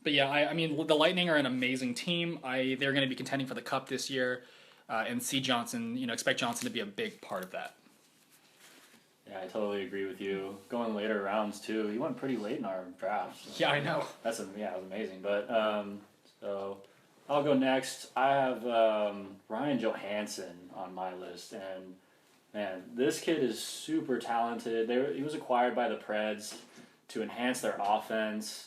Speaker 3: But yeah, I mean, the Lightning are an amazing team. They're going to be contending for the Cup this year, and expect Johnson to be a big part of that.
Speaker 2: Yeah, I totally agree with you. Going later rounds too. He went pretty late in our draft.
Speaker 3: Yeah, I know.
Speaker 2: It was amazing. But so I'll go next. I have Ryan Johansson on my list, and man, this kid is super talented. He was acquired by the Preds to enhance their offense.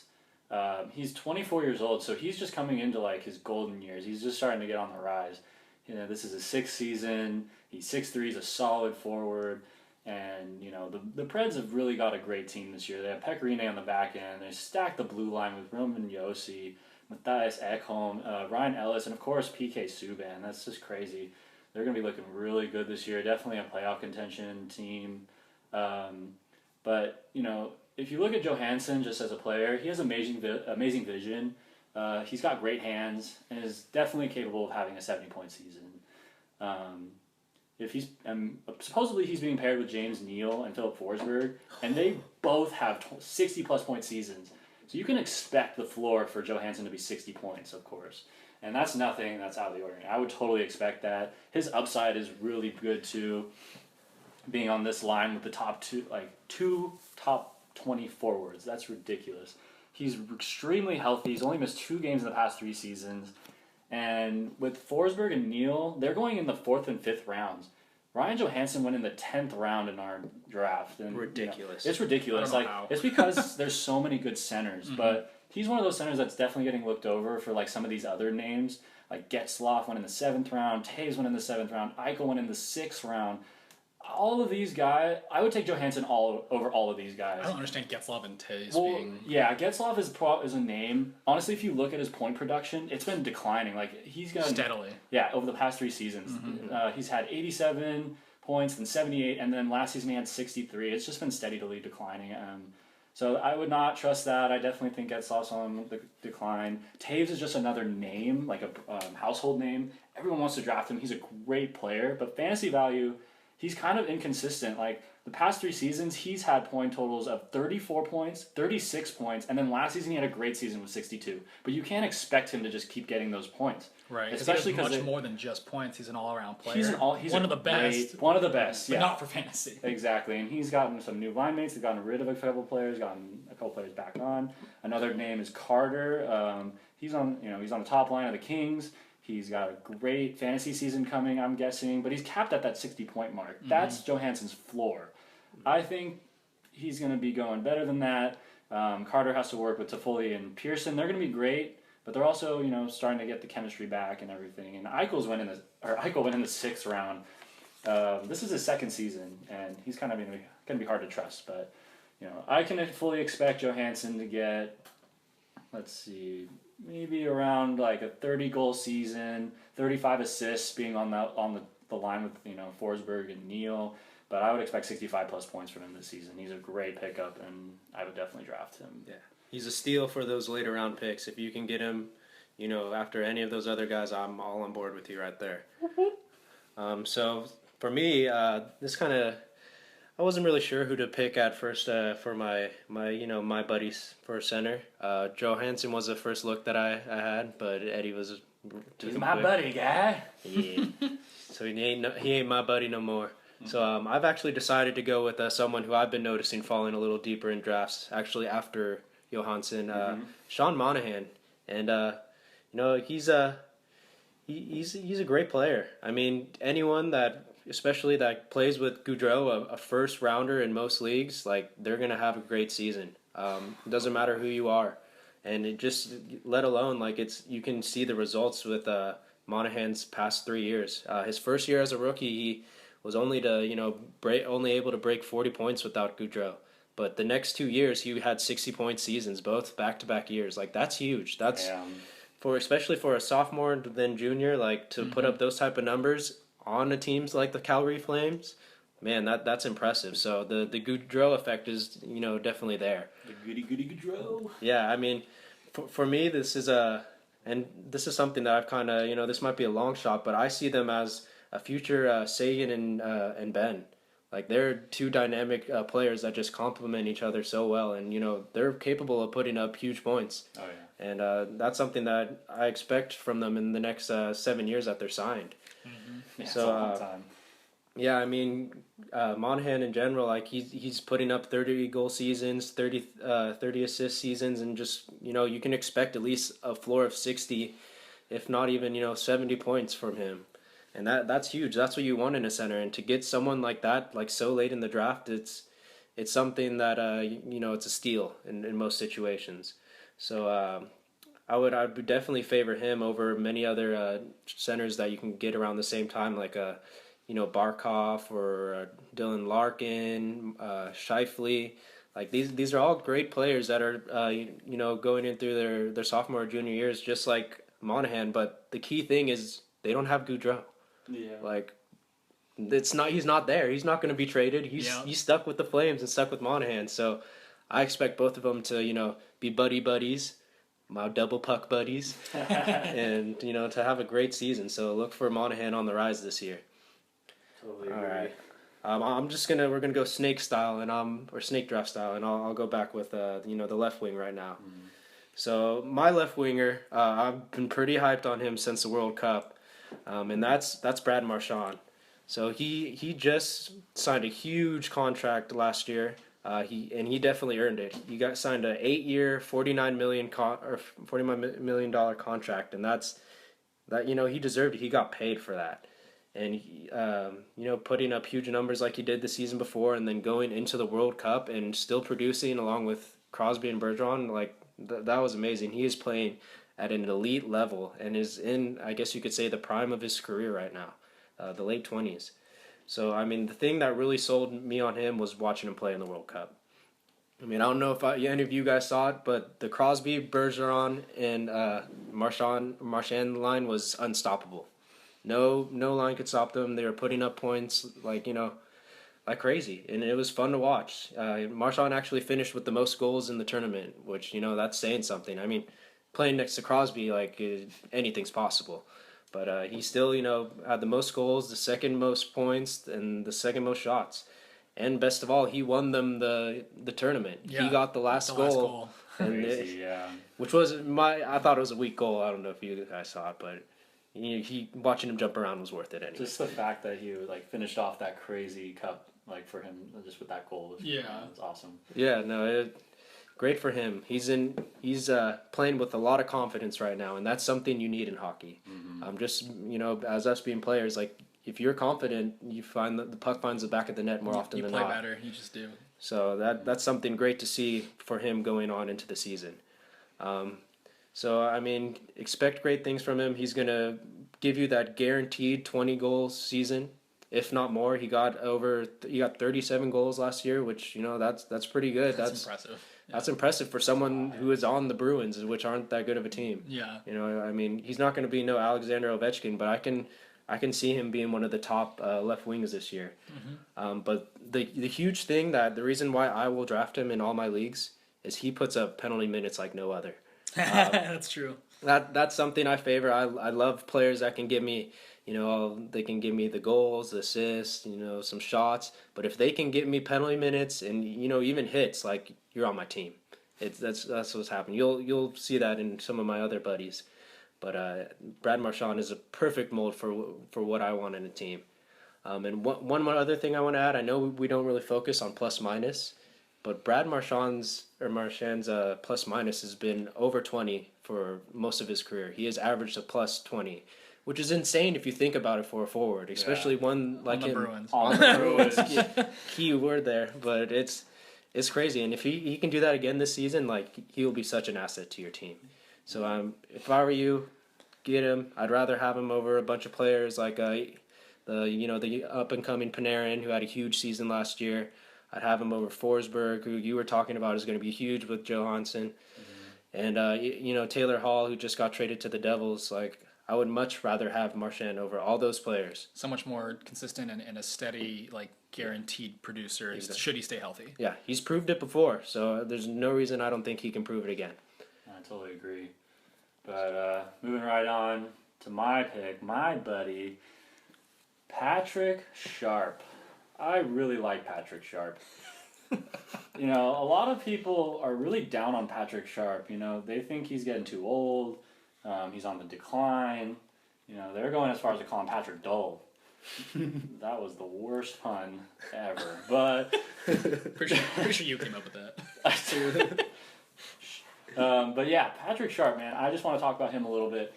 Speaker 2: He's 24 years old, so he's just coming into like his golden years. He's just starting to get on the rise. This is his 6th season. He's 6'3", he's a solid forward. And, the Preds have really got a great team this year. They have Pecorine on the back end. They stacked the blue line with Roman Josi, Matthias Ekholm, Ryan Ellis, and, of course, PK Subban. That's just crazy. They're going to be looking really good this year. Definitely a playoff contention team. But, if you look at Johansson just as a player, he has amazing vision. He's got great hands and is definitely capable of having a 70-point season. Supposedly he's being paired with James Neal and Philip Forsberg, and they both have 60-plus point seasons. So you can expect the floor for Johansson to be 60 points, of course. And that's nothing that's out of the ordinary. I would totally expect that. His upside is really good, too, being on this line with the two top 20 forwards. That's ridiculous. He's extremely healthy. He's only missed 2 games in the past 3 seasons. And with Forsberg and Neal, they're going in the 4th and 5th rounds. Ryan Johansson went in the 10th round in our draft. And,
Speaker 1: Ridiculous.
Speaker 2: It's ridiculous. It's because there's so many good centers. Mm-hmm. But he's one of those centers that's definitely getting looked over for like some of these other names. Like Getzlaf went in the 7th round. Taves went in the 7th round. Eichel went in the 6th round. All of these guys, I would take Johansson over all of these guys.
Speaker 3: I don't understand Getzlaf and Taves being...
Speaker 2: Yeah, Getzlaf is a name. Honestly, if you look at his point production, it's been declining. Like he's got
Speaker 3: steadily. Yeah,
Speaker 2: over the past 3 seasons. Mm-hmm. He's had 87 points, then 78, and then last season he had 63. It's just been steadily declining. So I would not trust that. I definitely think Getzlaf's on the decline. Taves is just another name, like a household name. Everyone wants to draft him. He's a great player, but fantasy value... He's kind of inconsistent. Like, the past 3 seasons, he's had point totals of 34 points, 36 points, and then last season he had a great season with 62. But you can't expect him to just keep getting those points.
Speaker 3: Right. Especially because much more than just points. He's an all-around player.
Speaker 2: He's
Speaker 3: one of the best.
Speaker 2: One of the best,
Speaker 3: but not for fantasy.
Speaker 2: Exactly. And he's gotten some new line mates. They've gotten rid of a couple players, gotten a couple players back on. Another name is Carter. He's on the top line of the Kings. He's got a great fantasy season coming, I'm guessing, but he's capped at that 60-point mark. Mm-hmm. That's Johansson's floor. I think he's going to be going better than that. Carter has to work with Toffoli and Pearson. They're going to be great, but they're also, starting to get the chemistry back and everything. And Eichel went in the 6th round. This is his second season, and he's kind of going to be hard to trust. But I can fully expect Johansson to get, let's see, maybe around like a 30-goal season, 35 assists, being on the line with Forsberg and Neal. But I would expect 65+ points from him this season. He's a great pickup, and I would definitely draft him.
Speaker 1: Yeah, he's a steal for those later round picks. If you can get him, after any of those other guys, I'm all on board with you right there. So for me, this kind of, I wasn't really sure who to pick at first for my buddies for center. Johansson was the first look that I had, but Eddie was.
Speaker 2: He's my buddy, guy.
Speaker 1: Yeah. So he ain't my buddy no more. So I've actually decided to go with someone who I've been noticing falling a little deeper in drafts. Actually, after Johansson, Sean Monahan, and he's a great player. I mean, anyone especially that plays with Gaudreau, a first rounder in most leagues, like they're gonna have a great season. It doesn't matter who you are, and it just let alone you can see the results with Monahan's past 3 years. His first year as a rookie, he was only able to break 40 points without Gaudreau. But the next 2 years, he had 60-point seasons, both back-to-back years. Like, that's huge. That's especially for a sophomore then junior, to put up those type of numbers on the teams like the Calgary Flames. Man, that's impressive. So the Gaudreau effect is definitely there.
Speaker 2: The goody Gaudreau.
Speaker 1: Yeah, I mean, for me, this is something that I've kind of this might be a long shot, but I see them as a future Sagan and Ben. Like, they're two dynamic players that just complement each other so well, and they're capable of putting up huge points.
Speaker 2: Oh yeah.
Speaker 1: And that's something that I expect from them in the next 7 years that they're signed.
Speaker 2: Mm-hmm. Yeah,
Speaker 1: So
Speaker 2: it's a long time.
Speaker 1: Yeah, I mean, Monahan in general, like he's putting up 30-goal seasons, 30 assist seasons, and just you can expect at least a floor of 60, if not even 70 points from him. And that's huge. That's what you want in a center. And to get someone like that, like so late in the draft, it's something that it's a steal in most situations. So I would definitely favor him over many other centers that you can get around the same time, like Barkov or Dylan Larkin, Scheifele. Like these are all great players that are going in through their sophomore or junior years, just like Monahan. But the key thing is they don't have Gaudreau.
Speaker 2: Yeah.
Speaker 1: Like, he's not there. He's not going to be traded. He's stuck with the Flames and stuck with Monahan. So I expect both of them to be buddies, my double puck buddies, and to have a great season. So look for Monahan on the rise this year.
Speaker 2: Totally
Speaker 1: All
Speaker 2: agree.
Speaker 1: right. We're gonna go snake style or snake draft style, and I'll go back with the left wing right now.
Speaker 2: Mm-hmm.
Speaker 1: So my left winger, I've been pretty hyped on him since the World Cup. And that's Brad Marchand. So he just signed a huge contract last year. He definitely earned it. He got signed an 8-year, $49 million contract, and he deserved it. He got paid for that, and he, putting up huge numbers like he did the season before, and then going into the World Cup and still producing along with Crosby and Bergeron, that was amazing. He is playing at an elite level and is in, I guess you could say, the prime of his career right now, the late 20s. So, I mean, the thing that really sold me on him was watching him play in the World Cup. I mean, I don't know if any of you guys saw it, but the Crosby, Bergeron, and Marchand line was unstoppable. No line could stop them. They were putting up points like crazy, and it was fun to watch. Marchand actually finished with the most goals in the tournament, which, that's saying something. I mean, playing next to Crosby, anything's possible. But he still, had the most goals, the second most points, and the second most shots. And best of all, he won them the tournament. Yeah, he got the last goal.
Speaker 2: Crazy, yeah.
Speaker 1: Which was I thought it was a weak goal. I don't know if you guys saw it, but he watching him jump around was worth it anyway.
Speaker 2: Just the fact that he finished off that crazy cup for him just with that goal was awesome.
Speaker 1: Yeah, no, great for him. He's playing with a lot of confidence right now, and that's something you need in hockey. Mm-hmm. Just as us being players, if you're confident, you find that the puck finds the back of the net more often than not.
Speaker 3: You play better. You just do.
Speaker 1: So that's something great to see for him going on into the season. So I mean, expect great things from him. He's gonna give you that guaranteed 20-goal season, if not more. He got 37 goals last year, which that's pretty good.
Speaker 3: That's impressive.
Speaker 1: That's impressive for someone who is on the Bruins, which aren't that good of a team.
Speaker 3: Yeah.
Speaker 1: I mean, he's not going to be no Alexander Ovechkin, but I can see him being one of the top left wings this year. But the huge thing the reason why I will draft him in all my leagues is he puts up penalty minutes like no other.
Speaker 3: That's true.
Speaker 1: That's something I favor. I love players that can give me, they can give me the goals, the assists, some shots. But if they can get me penalty minutes and even hits, like, you're on my team. That's what's happening. You'll see that in some of my other buddies. But Brad Marchand is a perfect mold for what I want in a team. And one more other thing I want to add. I know we don't really focus on plus minus, but Brad Marchand's plus minus has been over 20 for most of his career. He has averaged a plus 20, which is insane if you think about it for a forward, especially one like him.
Speaker 3: Bruins.
Speaker 1: On the Bruins. Key word there, but it's crazy. And if he can do that again this season, like, he will be such an asset to your team. So if I were you, get him. I'd rather have him over a bunch of players like the up and coming Panarin, who had a huge season last year. I'd have him over Forsberg, who you were talking about is going to be huge with Johansson, and Taylor Hall, who just got traded to the Devils. Like, I would much rather have Marchand over all those players.
Speaker 3: So much more consistent and a steady, like, guaranteed producer. Exactly. Should he stay healthy?
Speaker 1: Yeah, he's proved it before, so there's no reason I don't think he can prove it again.
Speaker 2: I totally agree. But moving right on to my pick, my buddy, Patrick Sharp. I really like Patrick Sharp. A lot of people are really down on Patrick Sharp. They think he's getting too old. He's on the decline. They're going as far as to call him Patrick Dull. That was the worst pun ever. But
Speaker 3: pretty sure you came up with that.
Speaker 2: But yeah, Patrick Sharp, man. I just want to talk about him a little bit.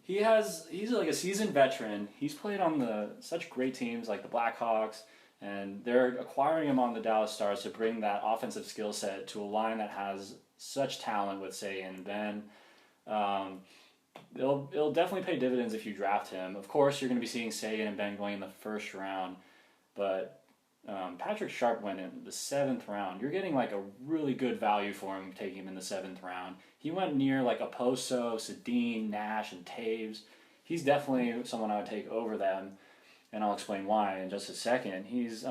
Speaker 2: He's like a seasoned veteran. He's played on such great teams like the Blackhawks, and they're acquiring him on the Dallas Stars to bring that offensive skill set to a line that has such talent with Sagan and Ben. It'll definitely pay dividends if you draft him. Of course, you're going to be seeing Sagan and Ben going in the first round, but Patrick Sharp went in the 7th round. You're getting like a really good value for him taking him in the 7th round. He went near like Oposo, Sedin, Nash, and Taves. He's definitely someone I would take over them, and I'll explain why in just a second. His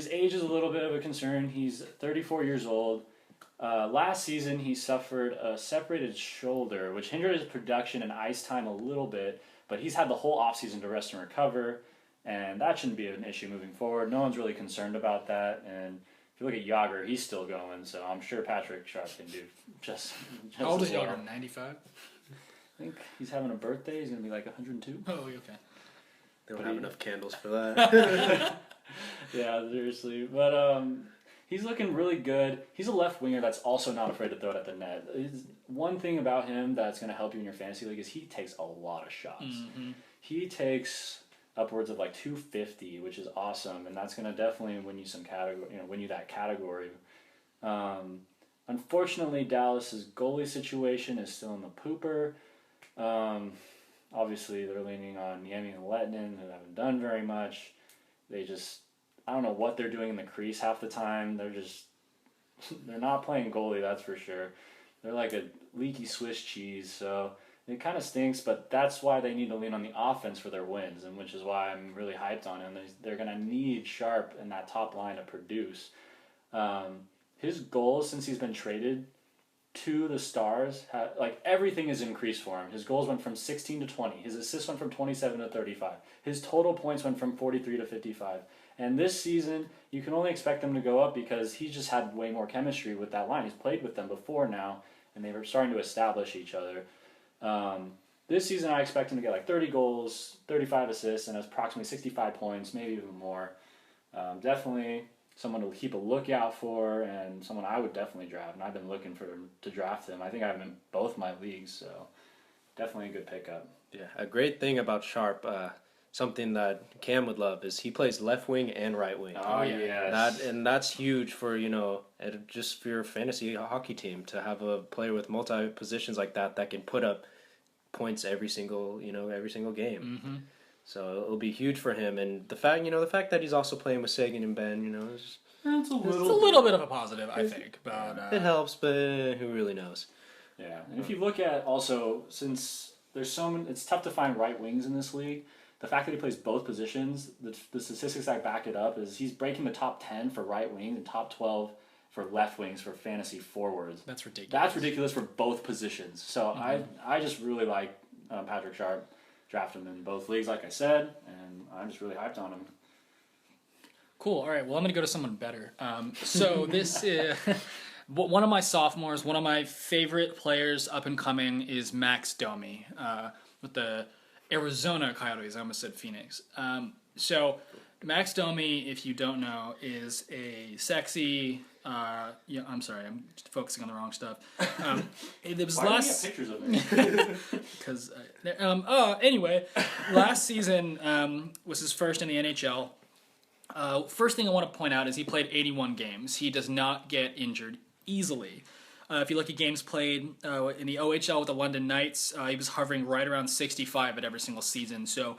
Speaker 2: age is a little bit of a concern. He's 34 years old. Last season, he suffered a separated shoulder, which hindered his production and ice time a little bit, but he's had the whole offseason to rest and recover, and that shouldn't be an issue moving forward. No one's really concerned about that, and if you look at Yager, he's still going, so I'm sure Patrick Sharp can do just
Speaker 3: How old is
Speaker 2: well.
Speaker 3: Yager? 95?
Speaker 2: I think he's having a birthday. He's going to be like 102.
Speaker 3: Oh, okay.
Speaker 1: They don't have enough candles for that.
Speaker 2: Yeah, seriously. But he's looking really good. He's a left winger that's also not afraid to throw it at the net. One thing about him that's going to help you in your fantasy league is he takes a lot of shots.
Speaker 3: Mm-hmm.
Speaker 2: He takes upwards of like 250, which is awesome, and that's going to definitely win you that category. Unfortunately, Dallas's goalie situation is still in the pooper. Obviously, they're leaning on Niemi and Lettinen, who haven't done very much. I don't know what they're doing in the crease half the time. They're not playing goalie, that's for sure. They're like a leaky Swiss cheese, so it kind of stinks, but that's why they need to lean on the offense for their wins, and which is why I'm really hyped on him. They're going to need Sharp in that top line to produce. His goals since he's been traded to the Stars, everything is increased for him. His goals went from 16 to 20. His assists went from 27 to 35. His total points went from 43 to 55. And this season, you can only expect them to go up because he's just had way more chemistry with that line. He's played with them before now, and they were starting to establish each other. This season, I expect him to get like 30 goals, 35 assists, and approximately 65 points, maybe even more. Definitely someone to keep a lookout for, and someone I would definitely draft. And I've been looking to draft him. I think I have him in both my leagues, so definitely a good pickup.
Speaker 1: Yeah, a great thing about Sharp, something that Cam would love, is he plays left wing and right wing.
Speaker 2: Oh, yes.
Speaker 1: That's huge for, just for your fantasy hockey team to have a player with multi positions like that can put up points every single game.
Speaker 3: Mm-hmm.
Speaker 1: So it'll be huge for him, and the fact that he's also playing with Sagan and Ben,
Speaker 2: It's a
Speaker 3: little bit of a positive, I think. But
Speaker 1: it helps, but who really knows?
Speaker 2: Yeah, and if you look at also, since there's so many, it's tough to find right wings in this league. The fact that he plays both positions, the statistics that back it up is he's breaking the top 10 for right wings and top 12 for left wings for fantasy forwards.
Speaker 3: That's ridiculous.
Speaker 2: That's ridiculous for both positions. So I just really like Patrick Sharp. Drafted him in both leagues, like I said, and I'm just really hyped on him.
Speaker 3: Cool. All right. Well, I'm going to go to someone better. So this is one of my sophomores, one of my favorite players up and coming is Max Domi with the Arizona Coyotes. I almost said Phoenix. So Max Domi, if you don't know, is a sexy. I'm sorry, I'm just focusing on the wrong stuff. It was
Speaker 2: Why
Speaker 3: last
Speaker 2: do you have pictures of me?
Speaker 3: because anyway, last season was his first in the NHL. First thing I want to point out is he played 81 games. He does not get injured easily. If you look at games played in the OHL with the London Knights, he was hovering right around 65 at every single season. So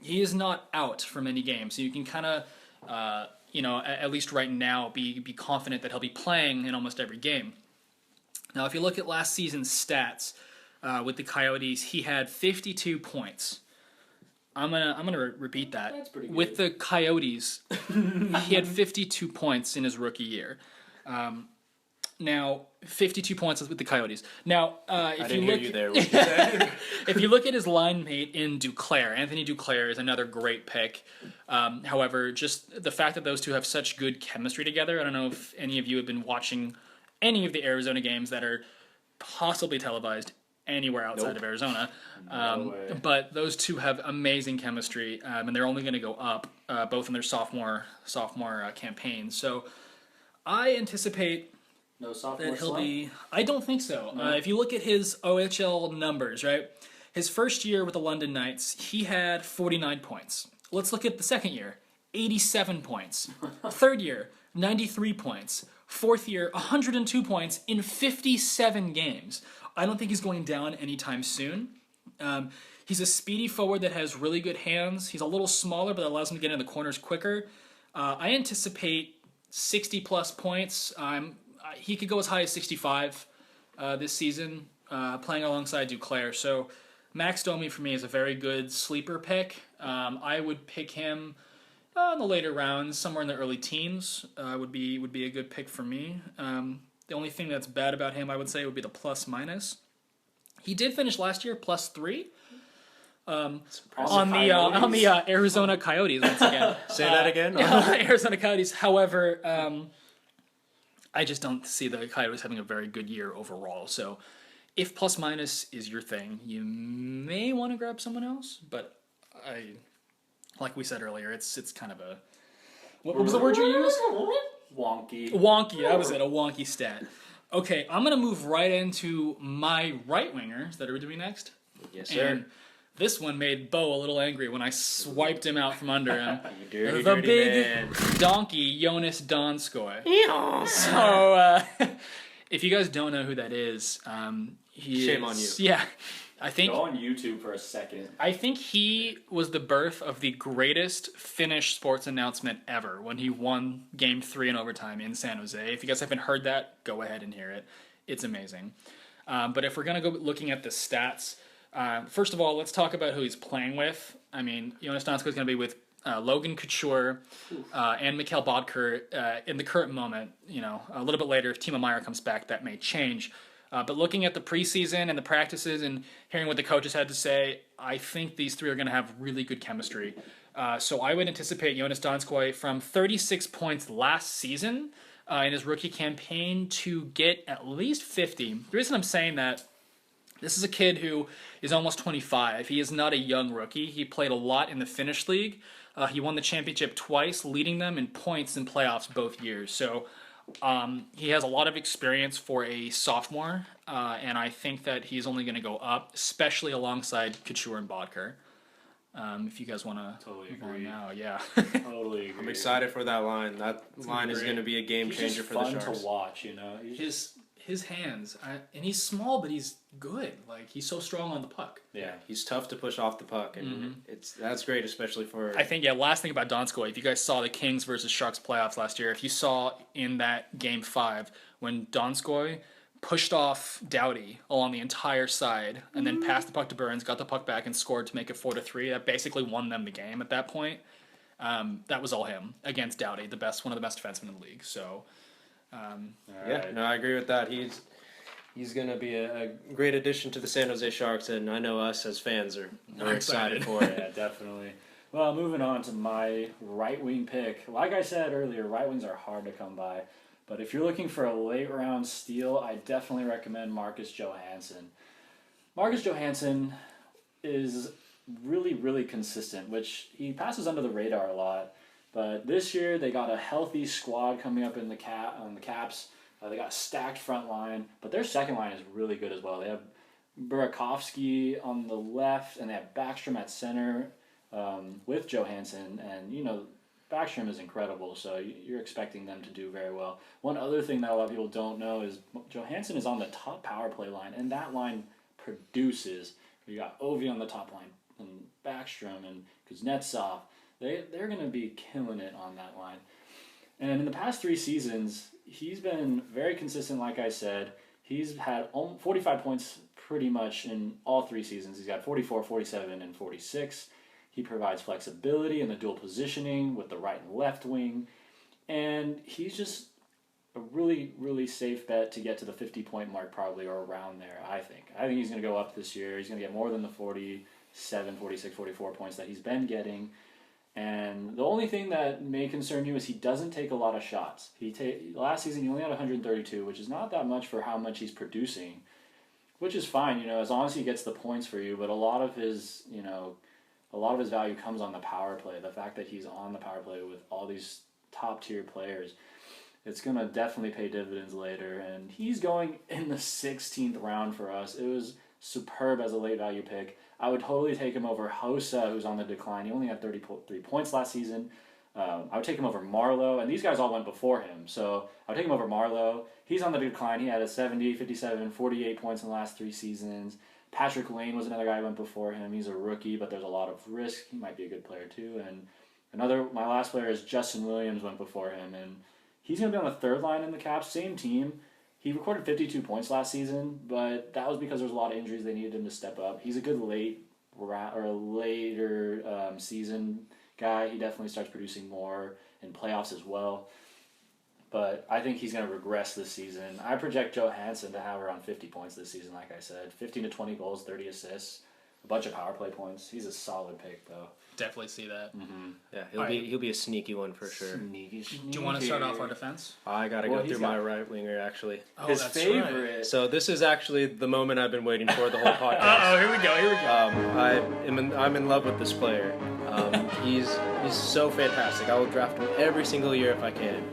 Speaker 3: he is not out for many games. So you can kind of, at least right now, be confident that he'll be playing in almost every game. Now, if you look at last season's stats with the Coyotes, he had 52 points. I'm gonna repeat that.
Speaker 2: That's pretty good.
Speaker 3: With the Coyotes, he had 52 points in his rookie year. Now, 52 points with the Coyotes. Now, if you look, if you look at his line mate in Duclair, Anthony Duclair is another great pick. However, just the fact that those two have such good chemistry together, I don't know if any of you have been watching any of the Arizona games that are possibly televised anywhere outside of Arizona.
Speaker 2: No way.
Speaker 3: But those two have amazing chemistry, and they're only going to go up, both in their sophomore campaign. So I anticipate
Speaker 2: No sophomore
Speaker 3: that he'll
Speaker 2: slump?
Speaker 3: be. I don't think so.
Speaker 2: No?
Speaker 3: If you look at his OHL numbers, right? His first year with the London Knights, he had 49 points. Let's look at the second year, 87 points. Third year, 93 points. Fourth year, 102 points in 57 games. I don't think he's going down anytime soon. He's a speedy forward that has really good hands. He's a little smaller, but that allows him to get in the corners quicker. I anticipate 60-plus points. He could go as high as 65 this season, playing alongside Duclair. So Max Domi for me is a very good sleeper pick. I would pick him in the later rounds, somewhere in the early teens. Would be a good pick for me. The only thing that's bad about him, I would say, would be the plus minus. He did finish last year +3 on the Arizona Coyotes once again.
Speaker 1: Say that again.
Speaker 3: Arizona Coyotes. However, I just don't see the Coyotes having a very good year overall. So if plus minus is your thing, you may want to grab someone else. But like we said earlier, it's kind of a what was the word you used?
Speaker 2: Wonky.
Speaker 3: Wonky. That was it. A wonky stat. Okay, I'm gonna move right into my right winger. Is that what we're doing next?
Speaker 1: Yes, sir.
Speaker 3: And this one made Bo a little angry when I swiped him out from under him.
Speaker 1: Dirty,
Speaker 3: The
Speaker 1: dirty
Speaker 3: big
Speaker 1: man.
Speaker 3: donkey, Jonas Donskoy. So, if you guys don't know who that is,
Speaker 1: Shame on you.
Speaker 3: Yeah, I think
Speaker 2: Go on YouTube for a second.
Speaker 3: I think he was the birth of the greatest Finnish sports announcement ever when he won Game 3 in overtime in San Jose. If you guys haven't heard that, go ahead and hear it. It's amazing. But if we're going to go looking at the stats, first of all, let's talk about who he's playing with. I mean, Jonas Donskoy is going to be with Logan Couture and Mikhail Bodker in the current moment. A little bit later, if Timo Meier comes back, that may change. But looking at the preseason and the practices and hearing what the coaches had to say, I think these three are going to have really good chemistry. So I would anticipate Jonas Donskoy from 36 points last season in his rookie campaign to get at least 50. The reason I'm saying that, this is a kid who is almost 25. He is not a young rookie. He played a lot in the Finnish league. He won the championship twice, leading them in points in playoffs both years. So he has a lot of experience for a sophomore, and I think that he's only going to go up, especially alongside Couture and Bodker. If you guys want to
Speaker 2: Totally
Speaker 3: move on
Speaker 2: agree.
Speaker 3: now, yeah.
Speaker 2: Totally agree.
Speaker 1: I'm excited for that line. That line is going to be a game
Speaker 2: He's
Speaker 1: changer
Speaker 2: just
Speaker 1: for the
Speaker 2: fun
Speaker 1: Sharks.
Speaker 2: to watch, He's
Speaker 3: his hands, and he's small, but he's good. Like, he's so strong on the puck.
Speaker 1: Yeah, he's tough to push off the puck, and that's great, especially for.
Speaker 3: I think, last thing about Donskoy, if you guys saw the Kings versus Sharks playoffs last year, if you saw in that Game 5 when Donskoy pushed off Doughty along the entire side and then passed the puck to Burns, got the puck back, and scored to make it 4-3, that basically won them the game at that point. That was all him against Doughty, one of the best defensemen in the league. So,
Speaker 1: no, I agree with that. He's going to be a great addition to the San Jose Sharks, and I know us as fans are excited for it.
Speaker 2: Yeah, definitely. Well, moving on to my right wing pick. Like I said earlier, right wings are hard to come by. But if you're looking for a late round steal, I definitely recommend Marcus Johansson. Marcus Johansson is really, really consistent, which he passes under the radar a lot. But this year they got a healthy squad coming up in the Caps. They got a stacked front line, but their second line is really good as well. They have Burakovsky on the left, and they have Backstrom at center with Johansson. And, Backstrom is incredible, so you're expecting them to do very well. One other thing that a lot of people don't know is Johansson is on the top power play line, and that line produces. You got Ovi on the top line, and Backstrom, and Kuznetsov. They're going to be killing it on that line. And in the past 3 seasons, he's been very consistent, like I said. He's had 45 points pretty much in all 3 seasons. He's got 44, 47, and 46. He provides flexibility in the dual positioning with the right and left wing. And he's just a really, really safe bet to get to the 50-point mark probably, or around there, I think. I think he's going to go up this year. He's going to get more than the 47, 46, 44 points that he's been getting. And the only thing that may concern you is he doesn't take a lot of shots. Last season he only had 132, which is not that much for how much he's producing, which is fine, as long as he gets the points for you. But a lot of his value comes on the power play. The fact that he's on the power play with all these top tier players, it's going to definitely pay dividends later. And he's going in the 16th round for us. It was superb as a late value pick. I would totally take him over Hossa, who's on the decline. He only had 33 points last season. I would take him over Marlowe, and these guys all went before him. So I would take him over Marlowe. He's on the decline. He had a 70, 57, 48 points in the last 3 seasons. Patrick Lane was another guy who went before him. He's a rookie, but there's a lot of risk. He might be a good player too. And my last player is Justin Williams, went before him, and he's going to be on the third line in the Caps, same team. He recorded 52 points last season, but that was because there was a lot of injuries. They needed him to step up. He's a good later season guy. He definitely starts producing more in playoffs as well. But I think he's going to regress this season. I project Johansson to have around 50 points this season, like I said. 15 to 20 goals, 30 assists, a bunch of power play points. He's a solid pick, though.
Speaker 3: Definitely see that.
Speaker 1: Mm-hmm. Yeah, he'll be a sneaky one for sure.
Speaker 2: Sneaky.
Speaker 3: Do you want to start off our defense?
Speaker 1: I got to go through my right winger, actually.
Speaker 3: Oh,
Speaker 2: his
Speaker 3: that's
Speaker 2: favorite.
Speaker 3: Right.
Speaker 1: So this is actually the moment I've been waiting for the whole podcast.
Speaker 3: Uh-oh, here we go.
Speaker 1: I'm in love with this player. He's so fantastic. I will draft him every single year if I can.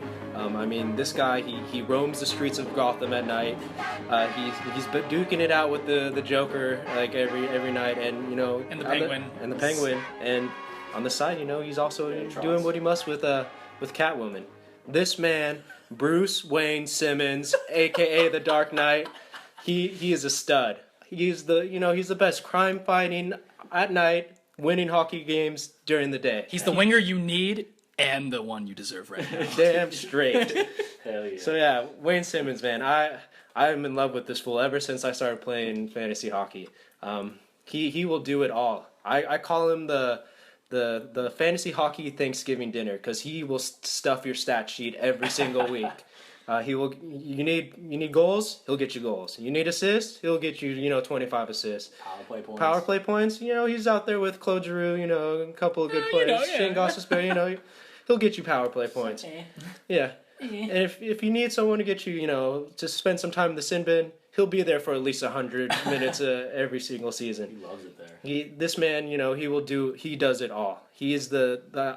Speaker 1: This guy, he roams the streets of Gotham at night. He's duking it out with the Joker like every night, and
Speaker 3: and the Penguin,
Speaker 1: and on the side, he's also doing what he must with Catwoman. This man, Bruce Wayne Simmons, aka the Dark Knight, he is a stud. He's the best crime fighting at night, winning hockey games during the day.
Speaker 3: He's the winger you need. And the one you deserve right now.
Speaker 1: Damn straight.
Speaker 2: Hell yeah.
Speaker 1: So yeah, Wayne Simmons, man, I'm in love with this fool ever since I started playing fantasy hockey. He will do it all. I call him the fantasy hockey Thanksgiving dinner because he will stuff your stat sheet every single week. You need goals, he'll get you goals. You need assists, he'll get you 25 assists. Power play points. He's out there with Claude Giroux. A couple of good players. Shane Gostisbehere. He'll get you power play points. Yeah. And if you need someone to get you to spend some time in the sin bin, he'll be there for at least 100 minutes every single season.
Speaker 2: He loves it there.
Speaker 1: This man, he does it all. He is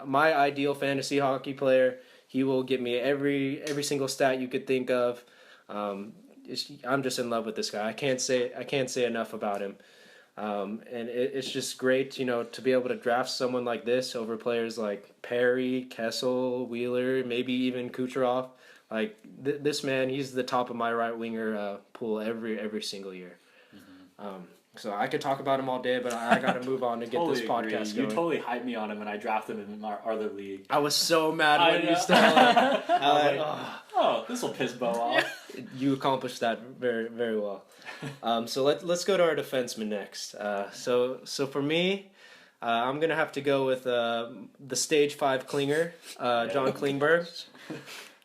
Speaker 1: my ideal fantasy hockey player. He will get me every single stat you could think of. I'm just in love with this guy. I can't say enough about him. And it's just great, to be able to draft someone like this over players like Perry, Kessel, Wheeler, maybe even Kucherov. Like this man, he's the top of my right winger pool every single year. So I could talk about him all day, but I got to move on to get
Speaker 2: Totally
Speaker 1: this podcast
Speaker 2: agree.
Speaker 1: going.
Speaker 2: You totally hyped me on him when I drafted him in our other league.
Speaker 1: I was so mad when you started. I was like,
Speaker 2: oh, this will piss Bo off.
Speaker 1: You accomplished that very, very well. So let's go to our defenseman next. So for me, I'm gonna have to go with the stage 5 clinger, John Klingberg.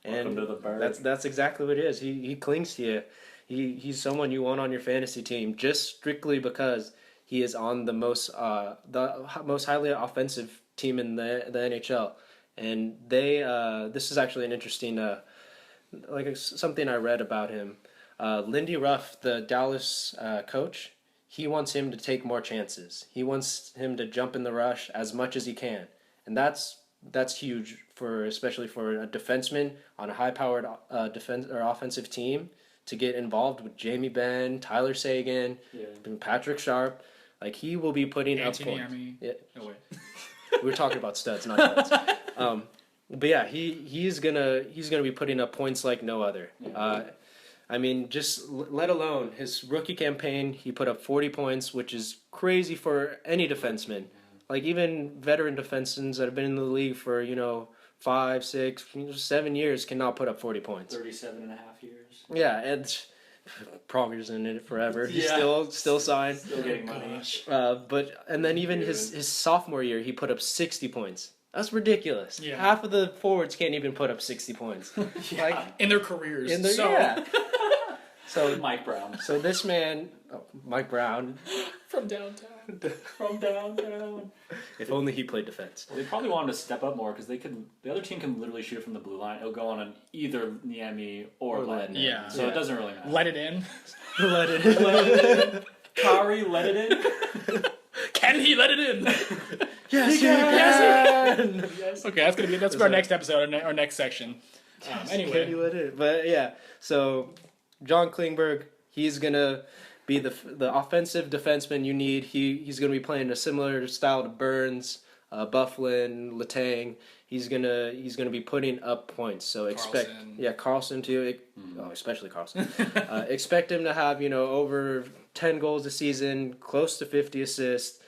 Speaker 2: Welcome to the bird.
Speaker 1: That's exactly what it is. He clings to you. He's someone you want on your fantasy team just strictly because he is on the most highly offensive team in the NHL, and this is actually an interesting something I read about him. Lindy Ruff, the Dallas coach, he wants him to take more chances. He wants him to jump in the rush as much as he can, and that's huge especially for a defenseman on a high-powered defense or offensive team to get involved with Jamie Benn, Tyler Seguin, Patrick Sharp. Like, he will be putting up points. Yeah.
Speaker 3: Oh, wait.
Speaker 1: We're talking about studs, not studs. But yeah, he's gonna be putting up points like no other. I mean, just let alone his rookie campaign, he put up 40 points, which is crazy for any defenseman. Like, even veteran defensemen that have been in the league for 5, 6, 7 years cannot put up 40 points.
Speaker 2: 37 and a half years.
Speaker 1: Yeah, and Promer's in it forever. He's still signed.
Speaker 2: Still getting money.
Speaker 1: And then even his sophomore year, he put up 60 points. That's ridiculous.
Speaker 3: Yeah.
Speaker 1: Half of the forwards can't even put up 60 points. Like,
Speaker 3: in their careers.
Speaker 1: So
Speaker 2: Mike Brown.
Speaker 1: So this man, Mike Brown,
Speaker 3: From downtown.
Speaker 2: From downtown.
Speaker 1: if only he played defense.
Speaker 2: Well, they probably wanted to step up more because the other team can literally shoot from the blue line. It'll go on either Niemi or Ledin.
Speaker 3: Yeah.
Speaker 2: So it doesn't really matter.
Speaker 3: Let it in.
Speaker 1: Let it in.
Speaker 2: Kari, let it in.
Speaker 3: Can he let it in?
Speaker 1: Yes, he can.
Speaker 2: Yes.
Speaker 3: Okay, that's gonna be our next episode, our next section. Anyway,
Speaker 1: Can you let it in? But yeah, so John Klingberg, he's gonna be the offensive defenseman you need. He's gonna be playing a similar style to Burns, Bufflin, Letang. He's gonna be putting up points. So expect Carlson too. Especially Carlson. Expect him to have over 10 goals a season, close to 50 assists.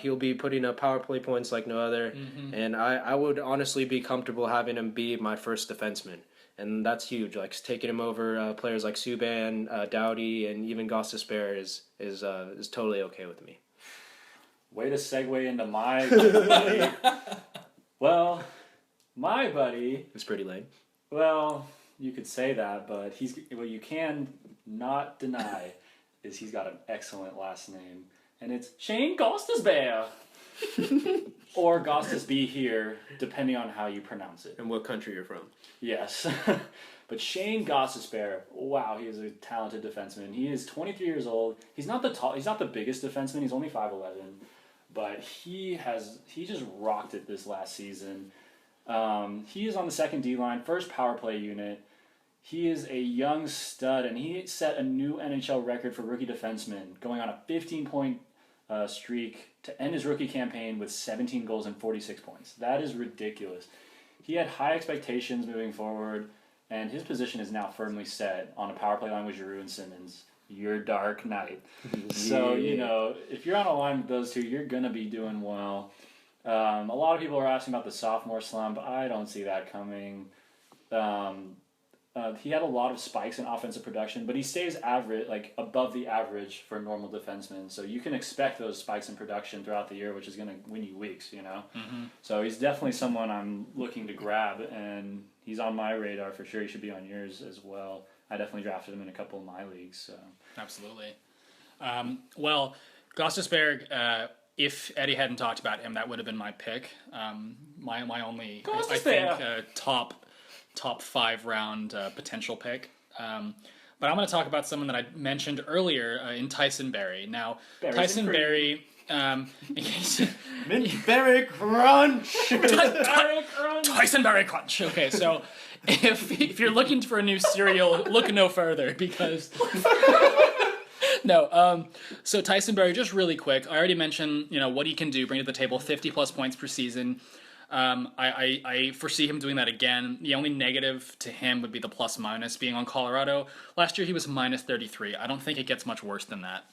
Speaker 1: He'll be putting up power play points like no other, and I would honestly be comfortable having him be my first defenseman, and that's huge. Like, taking him over players like Subban, Doughty, and even Gostisbehere is totally okay with me.
Speaker 2: Way to segue into my buddy. Well, my buddy.
Speaker 1: It's pretty lame.
Speaker 2: Well, you could say that, but what you can not deny is he's got an excellent last name. And it's Shane Gostisbehere. Or Gostisbehere here, depending on how you pronounce it.
Speaker 1: And what country you're from.
Speaker 2: Yes. But Shane Gostisbehere, wow, he is a talented defenseman. He is 23 years old. He's not the biggest defenseman. He's only 5'11". But he just rocked it this last season. He is on the second D line, first power play unit. He is a young stud, and he set a new NHL record for rookie defenseman, going on a 15-point streak to end his rookie campaign with 17 goals and 46 points. That is ridiculous. He had high expectations moving forward, and his position is now firmly set on a power play line with Giroux and Simmons. Your Dark Knight. So, if you're on a line with those two, you're going to be doing well. A lot of people are asking about the sophomore slump. I don't see that coming. He had a lot of spikes in offensive production, but he stays average, like above the average for a normal defenseman. So you can expect those spikes in production throughout the year, which is going to win you weeks, So he's definitely someone I'm looking to grab, and he's on my radar for sure. He should be on yours as well. I definitely drafted him in a couple of my leagues. So.
Speaker 3: Absolutely. Well, Gostisbehere, if Eddie hadn't talked about him, that would have been my pick. My only, I think, top 5 round potential pick. But I'm going to talk about someone that I mentioned earlier in Tyson Barrie. Now, Tyson Barrie, in case
Speaker 1: Berry Crunch.
Speaker 3: Tyson Barrie Crunch. Okay, so if you're looking for a new cereal, look no further because. No, so Tyson Barrie, just really quick. I already mentioned, what he can do, bring to the table 50 plus points per season. I foresee him doing that again. The only negative to him would be the plus minus being on Colorado. Last year he was minus 33. I don't think it gets much worse than that.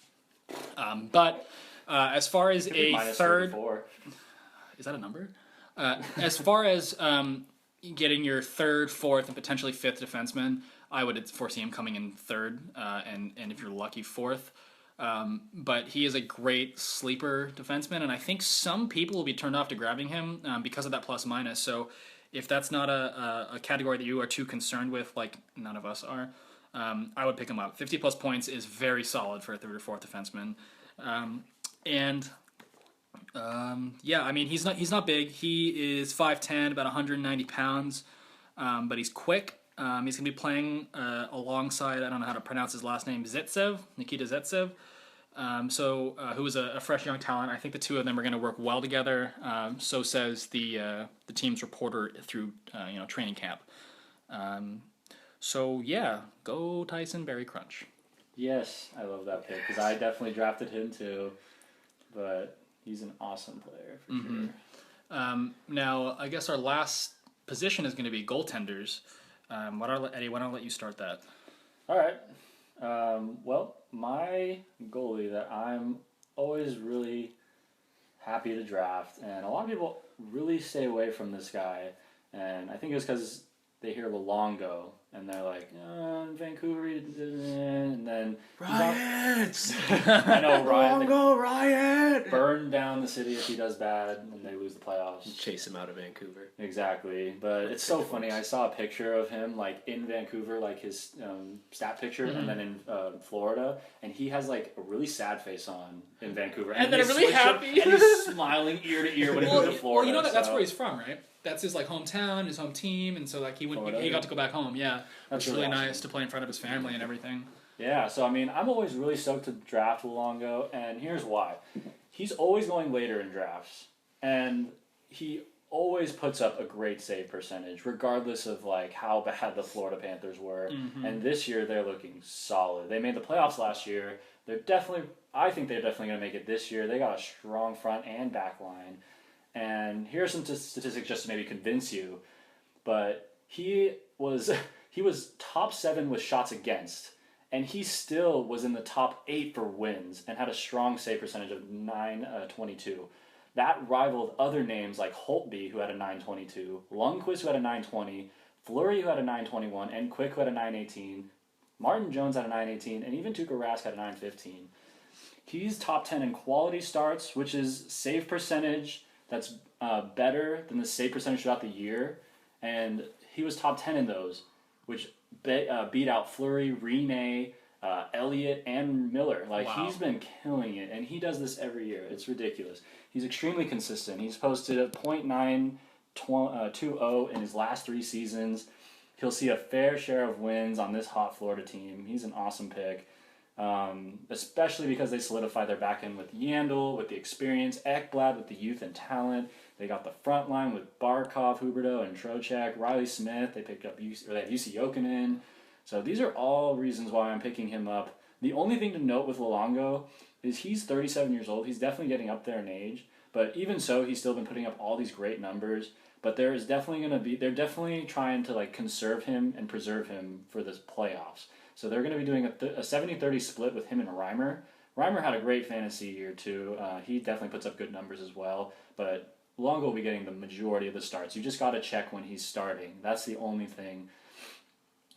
Speaker 3: But as far as a
Speaker 2: minus
Speaker 3: third,
Speaker 2: 34.
Speaker 3: is that a number? As far as getting your third, fourth, and potentially fifth defenseman, I would foresee him coming in third, and if you're lucky, fourth. But he is a great sleeper defenseman, and I think some people will be turned off to grabbing him because of that plus minus. So if that's not a category that you are too concerned with, like none of us are, I would pick him up. 50 plus points is very solid for a third or fourth defenseman. Yeah, I mean, he's not big. He is 5'10", about 190 pounds, but he's quick. He's going to be playing alongside, I don't know how to pronounce his last name, Nikita Zaitsev, who is a fresh young talent. I think the two of them are going to work well together. So says the team's reporter through training camp. So yeah, go Tyson Berry Crunch.
Speaker 2: Yes, I love that pick because I definitely drafted him too, but he's an awesome player for sure.
Speaker 3: Now, I guess our last position is going to be goaltenders. Eddie, why don't I let you start that?
Speaker 2: All right. Well, my goalie that I'm always really happy to draft, and a lot of people really stay away from this guy, and I think it's because they hear Luongo, and they're like, Vancouver, and then
Speaker 1: Riots!
Speaker 2: I know Ryan.
Speaker 1: Luongo, riot!
Speaker 2: Burn down the city if he does bad, and they lose the playoffs.
Speaker 1: Chase him out of Vancouver.
Speaker 2: Exactly, but it's so funny. I saw a picture of him like in Vancouver, like his stat picture, and then in Florida, and he has like a really sad face on in Vancouver,
Speaker 3: And then a really happy,
Speaker 2: and he's smiling ear to ear when he goes to Florida.
Speaker 3: Well, that's where he's from, right? That's his like hometown, his home team, and so like he got to go back home. Yeah,
Speaker 2: That's
Speaker 3: it's really
Speaker 2: awesome.
Speaker 3: nice to play in front of his family and everything.
Speaker 2: Yeah, so I mean, I'm always really stoked to draft Luongo, and here's why. He's always going later in drafts, and he always puts up a great save percentage, regardless of like how bad the Florida Panthers were. And this year they're looking solid. They made the playoffs last year. I think they're definitely going to make it this year. They got a strong front and back line. And here are some statistics just to maybe convince you. But he was top 7 with shots against, and he still was in the top 8 for wins and had a strong save percentage of .922. That rivaled other names like Holtby, who had a .922, Lundqvist, who had a .920, Fleury, who had a .921, and Quick, who had a .918. Martin Jones had a .918, and even Tuukka Rask had a .915. He's top 10 in quality starts, which is save percentage that's better than the save percentage throughout the year, and he was top 10 in those, which beat out Fleury, Rene, Elliott, and Miller. Like,
Speaker 3: wow.
Speaker 2: He's been killing it, and he does this every year. It's ridiculous. He's extremely consistent. He's posted a .920 in his last 3 seasons. He'll see a fair share of wins on this hot Florida team. He's an awesome pick. Especially because they solidify their back end with Yandel, with the experience, Ekblad with the youth and talent. They got the front line with Barkov, Huberdeau, and Trocheck, Riley Smith. They picked up they have UC Jokinen. So these are all reasons why I'm picking him up. The only thing to note with Luongo is he's 37 years old. He's definitely getting up there in age, but even so, he's still been putting up all these great numbers. But they're definitely trying to like conserve him and preserve him for this playoffs. So they're going to be doing a 70-30 split with him and Reimer. Reimer had a great fantasy year too. He definitely puts up good numbers as well. But Luongo will be getting the majority of the starts. You just got to check when he's starting. That's the only thing.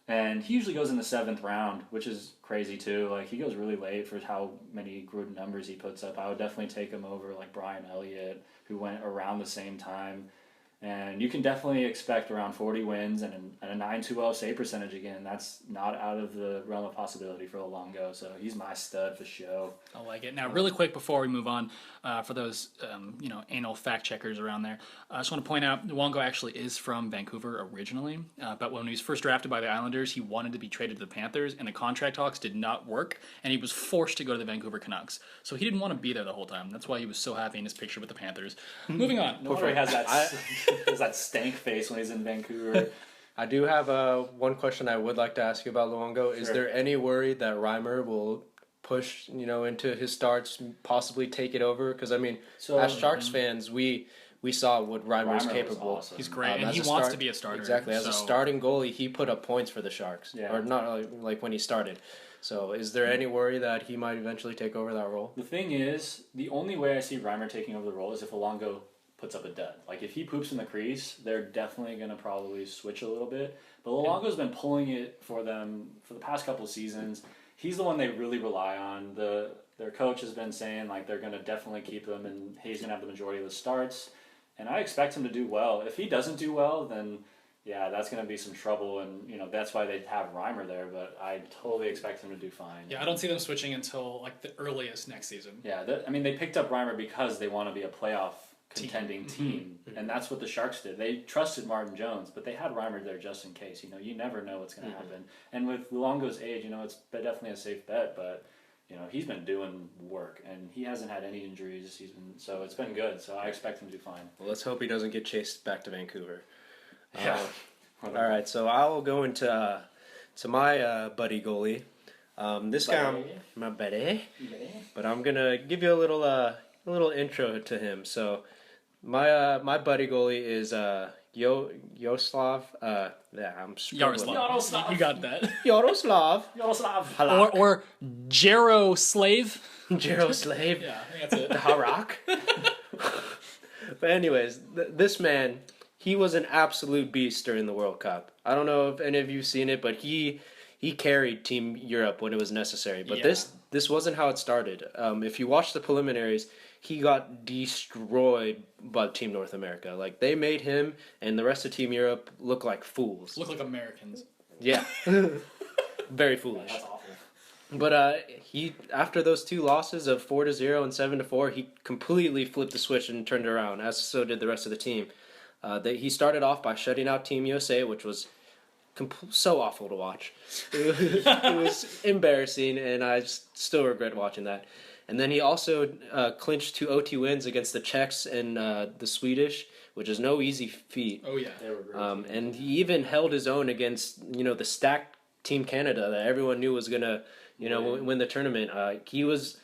Speaker 2: And he usually goes in the 7th round, which is crazy too. Like, he goes really late for how many good numbers he puts up. I would definitely take him over like Brian Elliott, who went around the same time. And you can definitely expect around 40 wins and a .920 save percentage again. That's not out of the realm of possibility for Luongo. So he's my stud for show.
Speaker 3: I like it. Now, really quick before we move on, for those anal fact checkers around there, I just want to point out Luongo actually is from Vancouver originally, but when he was first drafted by the Islanders, he wanted to be traded to the Panthers, and the contract talks did not work, and he was forced to go to the Vancouver Canucks. So he didn't want to be there the whole time. That's why he was so happy in his picture with the Panthers. Moving on.
Speaker 2: No wonder he has that stank face when he's in Vancouver.
Speaker 1: I do have one question I would like to ask you about Luongo. Sure. Is there any worry that Reimer will push into his starts, possibly take it over? Because I mean, as Sharks fans, we we saw what Reimer's
Speaker 2: Reimer was
Speaker 1: capable.
Speaker 2: awesome.
Speaker 3: He's great, and
Speaker 1: as
Speaker 3: he
Speaker 1: a
Speaker 3: wants
Speaker 1: start-
Speaker 3: to be a starter.
Speaker 1: Exactly, as a
Speaker 3: so-
Speaker 1: starting goalie, he put up points for the Sharks,
Speaker 2: Yeah.
Speaker 1: or not like when he started. So, is there any worry that he might eventually take over that role?
Speaker 2: The thing is, the only way I see Reimer taking over the role is if Alongo puts up a dud. Like, if he poops in the crease, they're definitely going to probably switch a little bit. But Alongo's been pulling it for them for the past couple of seasons. He's the one they really rely on. Their coach has been saying, like, they're going to definitely keep him, and he's going to have the majority of the starts. And I expect him to do well. If he doesn't do well, then... yeah, that's going to be some trouble, and that's why they have Reimer there. But I totally expect him to do fine.
Speaker 3: Yeah, I don't see them switching until like the earliest next season.
Speaker 2: Yeah, they picked up Reimer because they want to be a playoff contending team, and that's what the Sharks did. They trusted Martin Jones, but they had Reimer there just in case. You never know what's going to happen. And with Luongo's age, it's definitely a safe bet, but he's been doing work, and he hasn't had any injuries. So it's been good. So I expect him to do fine.
Speaker 1: Well, let's hope he doesn't get chased back to Vancouver.
Speaker 2: Yeah.
Speaker 1: All right, so I'll go into to my buddy goalie. This guy, my buddy, but I'm gonna give you a little intro to him. So my buddy goalie is Yaroslav. Yeah, I'm struggling.
Speaker 3: Yaroslav. You got that.
Speaker 1: Yaroslav. Halak.
Speaker 3: Or Jaroslav.
Speaker 1: Jaroslav.
Speaker 3: Yeah, I think that's it.
Speaker 1: Harak. But anyways, this man, he was an absolute beast during the World Cup. I don't know if any of you've seen it, but he carried Team Europe when it was necessary. But
Speaker 3: Yeah.
Speaker 1: this wasn't how it started. If you watch the preliminaries, he got destroyed by Team North America. Like, they made him and the rest of Team Europe look like fools.
Speaker 3: Look like Americans.
Speaker 1: Yeah. Very foolish.
Speaker 2: That's awful.
Speaker 1: But he, after those two losses of 4-0 and 7-4, he completely flipped the switch and turned it around, as so did the rest of the team. He started off by shutting out Team USA, which was so awful to watch. It was embarrassing, and I still regret watching that. And then he also clinched 2 OT wins against the Czechs and the Swedish, which is no easy feat.
Speaker 3: Oh yeah.
Speaker 2: They were great.
Speaker 1: And he even held his own against the stacked Team Canada that everyone knew was gonna win the tournament. He was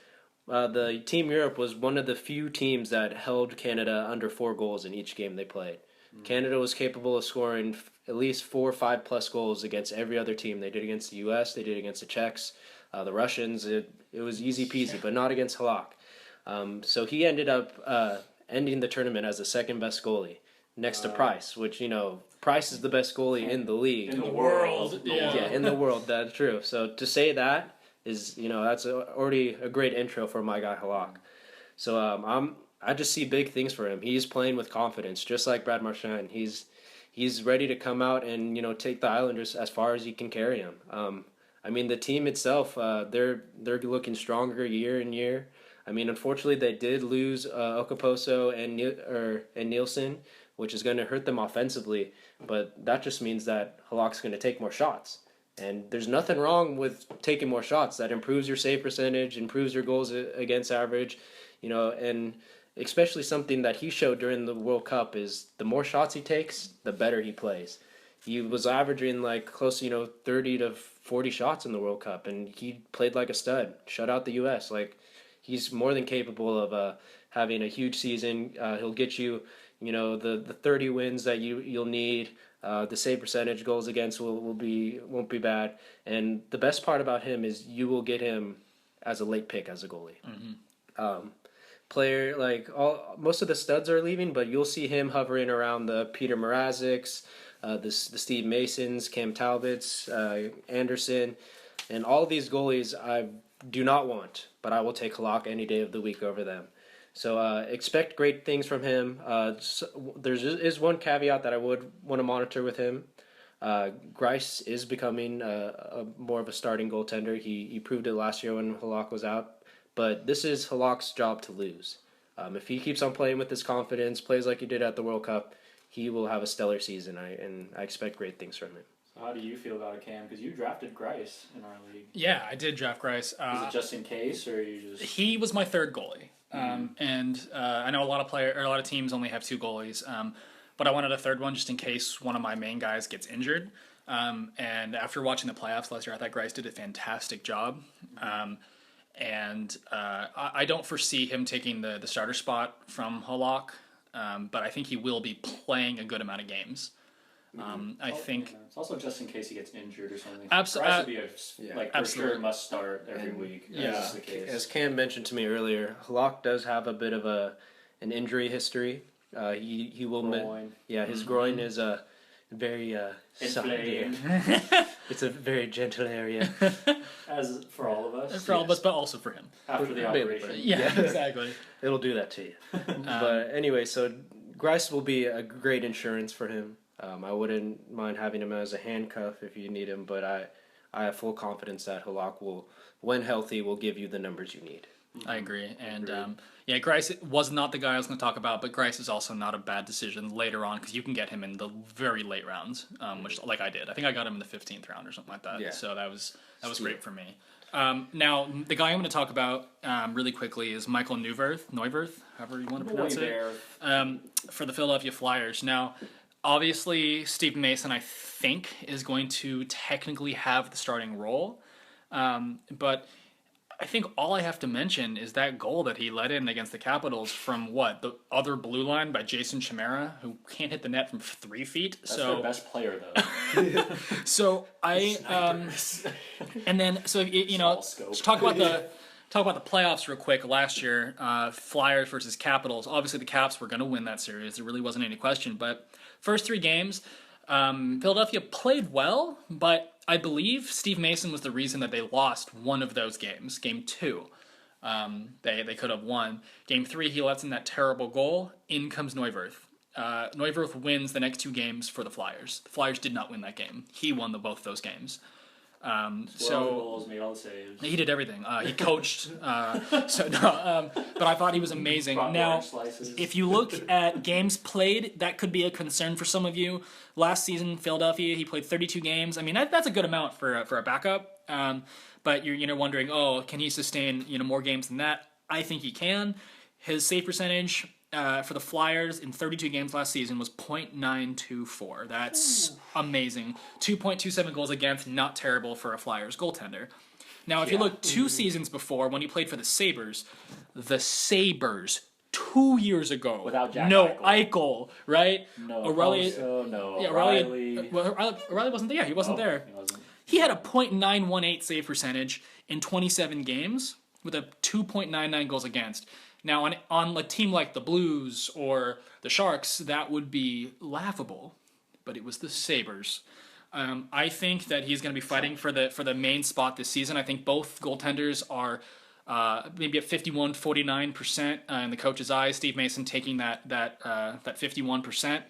Speaker 1: the Team Europe was one of the few teams that held Canada under 4 goals in each game they played. Canada was capable of scoring at least 4 or 5 plus goals against every other team. They did against the U.S., they did against the Czechs, the Russians. It was easy peasy, but not against Halak. So he ended up ending the tournament as the second best goalie, next to Price, which Price is the best goalie in the league.
Speaker 2: In the world.
Speaker 1: Yeah, in the world, that's true. So to say that is, that's already a great intro for my guy Halak. So I just see big things for him. He's playing with confidence, just like Brad Marchand. He's ready to come out and take the Islanders as far as he can carry them. I mean, the team itself, they're looking stronger year and year. I mean, unfortunately, they did lose Okaposo and Nielsen, which is going to hurt them offensively. But that just means that Halak's going to take more shots. And there's nothing wrong with taking more shots. That improves your save percentage, improves your goals against average, and especially something that he showed during the World Cup is the more shots he takes, the better he plays. He was averaging like close to 30 to 40 shots in the World Cup, and he played like a stud. Shut out the U.S. Like, he's more than capable of having a huge season. He'll get you, the 30 wins that you'll need. The save percentage, goals against won't be bad. And the best part about him is you will get him as a late pick as a goalie. Mm-hmm. Player most of the studs are leaving, but you'll see him hovering around the Peter Mrazek's, the Steve Masons, Cam Talbots, Anderson, and all these goalies I do not want, but I will take Halak any day of the week over them. So expect great things from him. There is one caveat that I would want to monitor with him. Grice is becoming more of a starting goaltender. He proved it last year when Halak was out. But this is Halak's job to lose. If he keeps on playing with his confidence, plays like he did at the World Cup, he will have a stellar season. I expect great things from him.
Speaker 2: So how do you feel about it, Cam? Because you drafted Grice in our league.
Speaker 3: Yeah, I did draft Grice.
Speaker 2: Is it just in case, or you just...
Speaker 3: He was my third goalie. And I know a lot of teams only have 2 goalies, but I wanted a third one just in case one of my main guys gets injured. And after watching the playoffs last year, I thought Grice did a fantastic job. I don't foresee him taking the starter spot from Halak. but I think he will be playing a good amount of games. I think
Speaker 2: it's also just in case he gets injured or something.
Speaker 3: Absolutely,
Speaker 2: for sure must start every week.
Speaker 1: Yeah, as Cam mentioned to me earlier, Halak does have a bit of an injury history. He will his groin is very
Speaker 2: inflamed.
Speaker 1: It's a very gentle area,
Speaker 2: as for all of us.
Speaker 3: For all of us, but also for him
Speaker 2: after the operation.
Speaker 3: Yeah, exactly.
Speaker 1: It'll do that to you. But anyway, so Grice will be a great insurance for him. I wouldn't mind having him as a handcuff if you need him, but I have full confidence that Halak will, when healthy, will give you the numbers you need.
Speaker 3: I agree. And Grice was not the guy I was going to talk about, but Grice is also not a bad decision later on because you can get him in the very late rounds, which like I did. I think I got him in the 15th round or something like that. Yeah. So that was great for me. Now, the guy I'm going to talk about really quickly is Michael Neuwirth, however you want to pronounce it, for the Philadelphia Flyers. Now, obviously, Steve Mason, I think, is going to technically have the starting role, but I think all I have to mention is that goal that he let in against the Capitals from the other blue line by Jason Chimera, who can't hit the net from 3 feet.
Speaker 2: That's their best player, though.
Speaker 3: So and then let's talk about the playoffs real quick. Last year, Flyers versus Capitals. Obviously, the Caps were going to win that series. There really wasn't any question. But first 3 games, Philadelphia played well, but I believe Steve Mason was the reason that they lost one of those games. Game 2, they could have won. Game 3, he lets in that terrible goal. In comes Neuwirth. Neuwirth wins the next 2 games for the Flyers. The Flyers did not win that game. He won both those games.
Speaker 2: Goals, made all the saves.
Speaker 3: He did everything. He coached. But I thought he was amazing. Now, if you look at games played, that could be a concern for some of you. Last season, Philadelphia, he played 32 games. I mean, that's a good amount for a backup. But you're wondering, can he sustain more games than that? I think he can. His save percentage for the Flyers in 32 games last season was .924. That's amazing. 2.27 goals against, not terrible for a Flyers goaltender. Now, if you look 2 seasons before, when he played for the Sabres 2 years ago.
Speaker 2: Without Jack
Speaker 3: Eichel, right?
Speaker 2: No,
Speaker 3: O'Reilly.
Speaker 2: No.
Speaker 3: Yeah, O'Reilly wasn't there. He wasn't there.
Speaker 2: He wasn't.
Speaker 3: He had a .918 save percentage in 27 games with a 2.99 goals against. Now, on a team like the Blues or the Sharks, that would be laughable, but it was the Sabres. I think that he's going to be fighting for the main spot this season. I think both goaltenders are maybe at 51-49% in the coach's eyes. Steve Mason taking that 51%.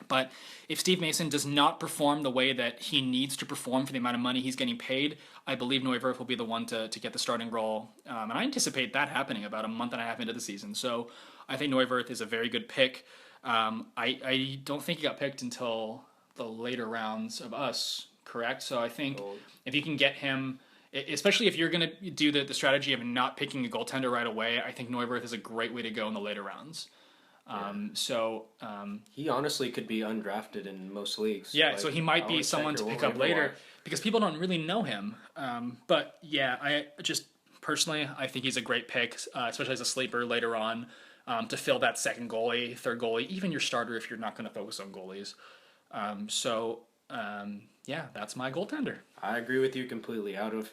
Speaker 3: But if Steve Mason does not perform the way that he needs to perform for the amount of money he's getting paid, I believe Neuwirth will be the one to get the starting role. And I anticipate that happening about a month and a half into the season. So I think Neuwirth is a very good pick. I don't think he got picked until the later rounds of us, correct? So I think if you can get him, especially if you're going to do the strategy of not picking a goaltender right away, I think Neuwirth is a great way to go in the later rounds.
Speaker 1: He honestly could be undrafted in most leagues.
Speaker 3: Yeah, so he might be someone to pick up later because people don't really know him. But yeah, I just personally, I think he's a great pick, especially as a sleeper later on, to fill that second goalie, third goalie, even your starter if you're not going to focus on goalies. Yeah, that's my goaltender.
Speaker 1: I agree with you completely. Out of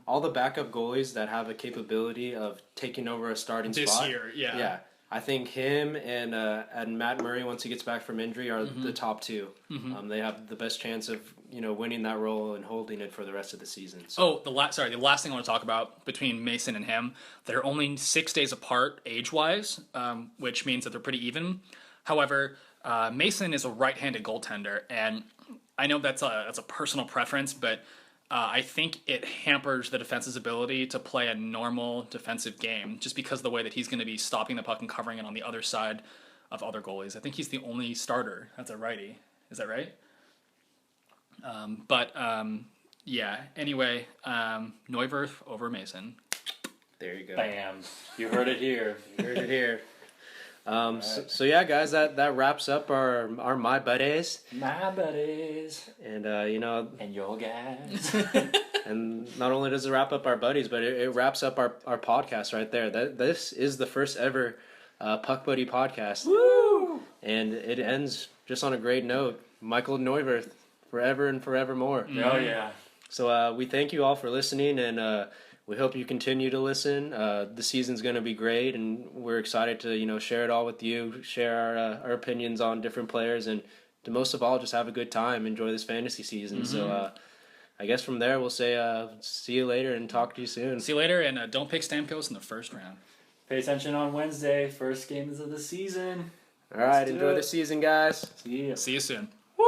Speaker 1: all the backup goalies that have a capability of taking over a starting spot
Speaker 3: this year, yeah.
Speaker 1: I think him and Matt Murray, once he gets back from injury, are the top 2. Mm-hmm. They have the best chance of winning that role and holding it for the rest of the season. So.
Speaker 3: The last thing I want to talk about between Mason and him, they're only 6 days apart age-wise, which means that they're pretty even. However, Mason is a right-handed goaltender, and I know that's a personal preference, but I think it hampers the defense's ability to play a normal defensive game just because of the way that he's going to be stopping the puck and covering it on the other side of other goalies. I think he's the only starter that's a righty. Is that right? Yeah. Anyway, Neuwirth over Mason.
Speaker 1: There you go.
Speaker 2: Bam. You heard it here.
Speaker 1: So yeah, guys, that wraps up our My Buddies.
Speaker 2: My buddies.
Speaker 1: And,
Speaker 2: And your guys.
Speaker 1: And not only does it wrap up our buddies, but it wraps up our podcast right there. This is the first ever Puck Buddy podcast.
Speaker 2: Woo!
Speaker 1: And it ends just on a great note. Michael Neuwirth, forever and forevermore.
Speaker 2: Oh, yeah.
Speaker 1: So we thank you all for listening, and we hope you continue to listen. The season's going to be great, and we're excited to share it all with you, share our opinions on different players, and to most of all, just have a good time, enjoy this fantasy season. So I guess from there, we'll say see you later and talk to you soon.
Speaker 3: See you later, and don't pick Stamkos in the first round.
Speaker 2: Pay attention on Wednesday. First games of the season.
Speaker 1: All right, enjoy the season, guys.
Speaker 2: See ya.
Speaker 3: See you soon.
Speaker 2: Woo!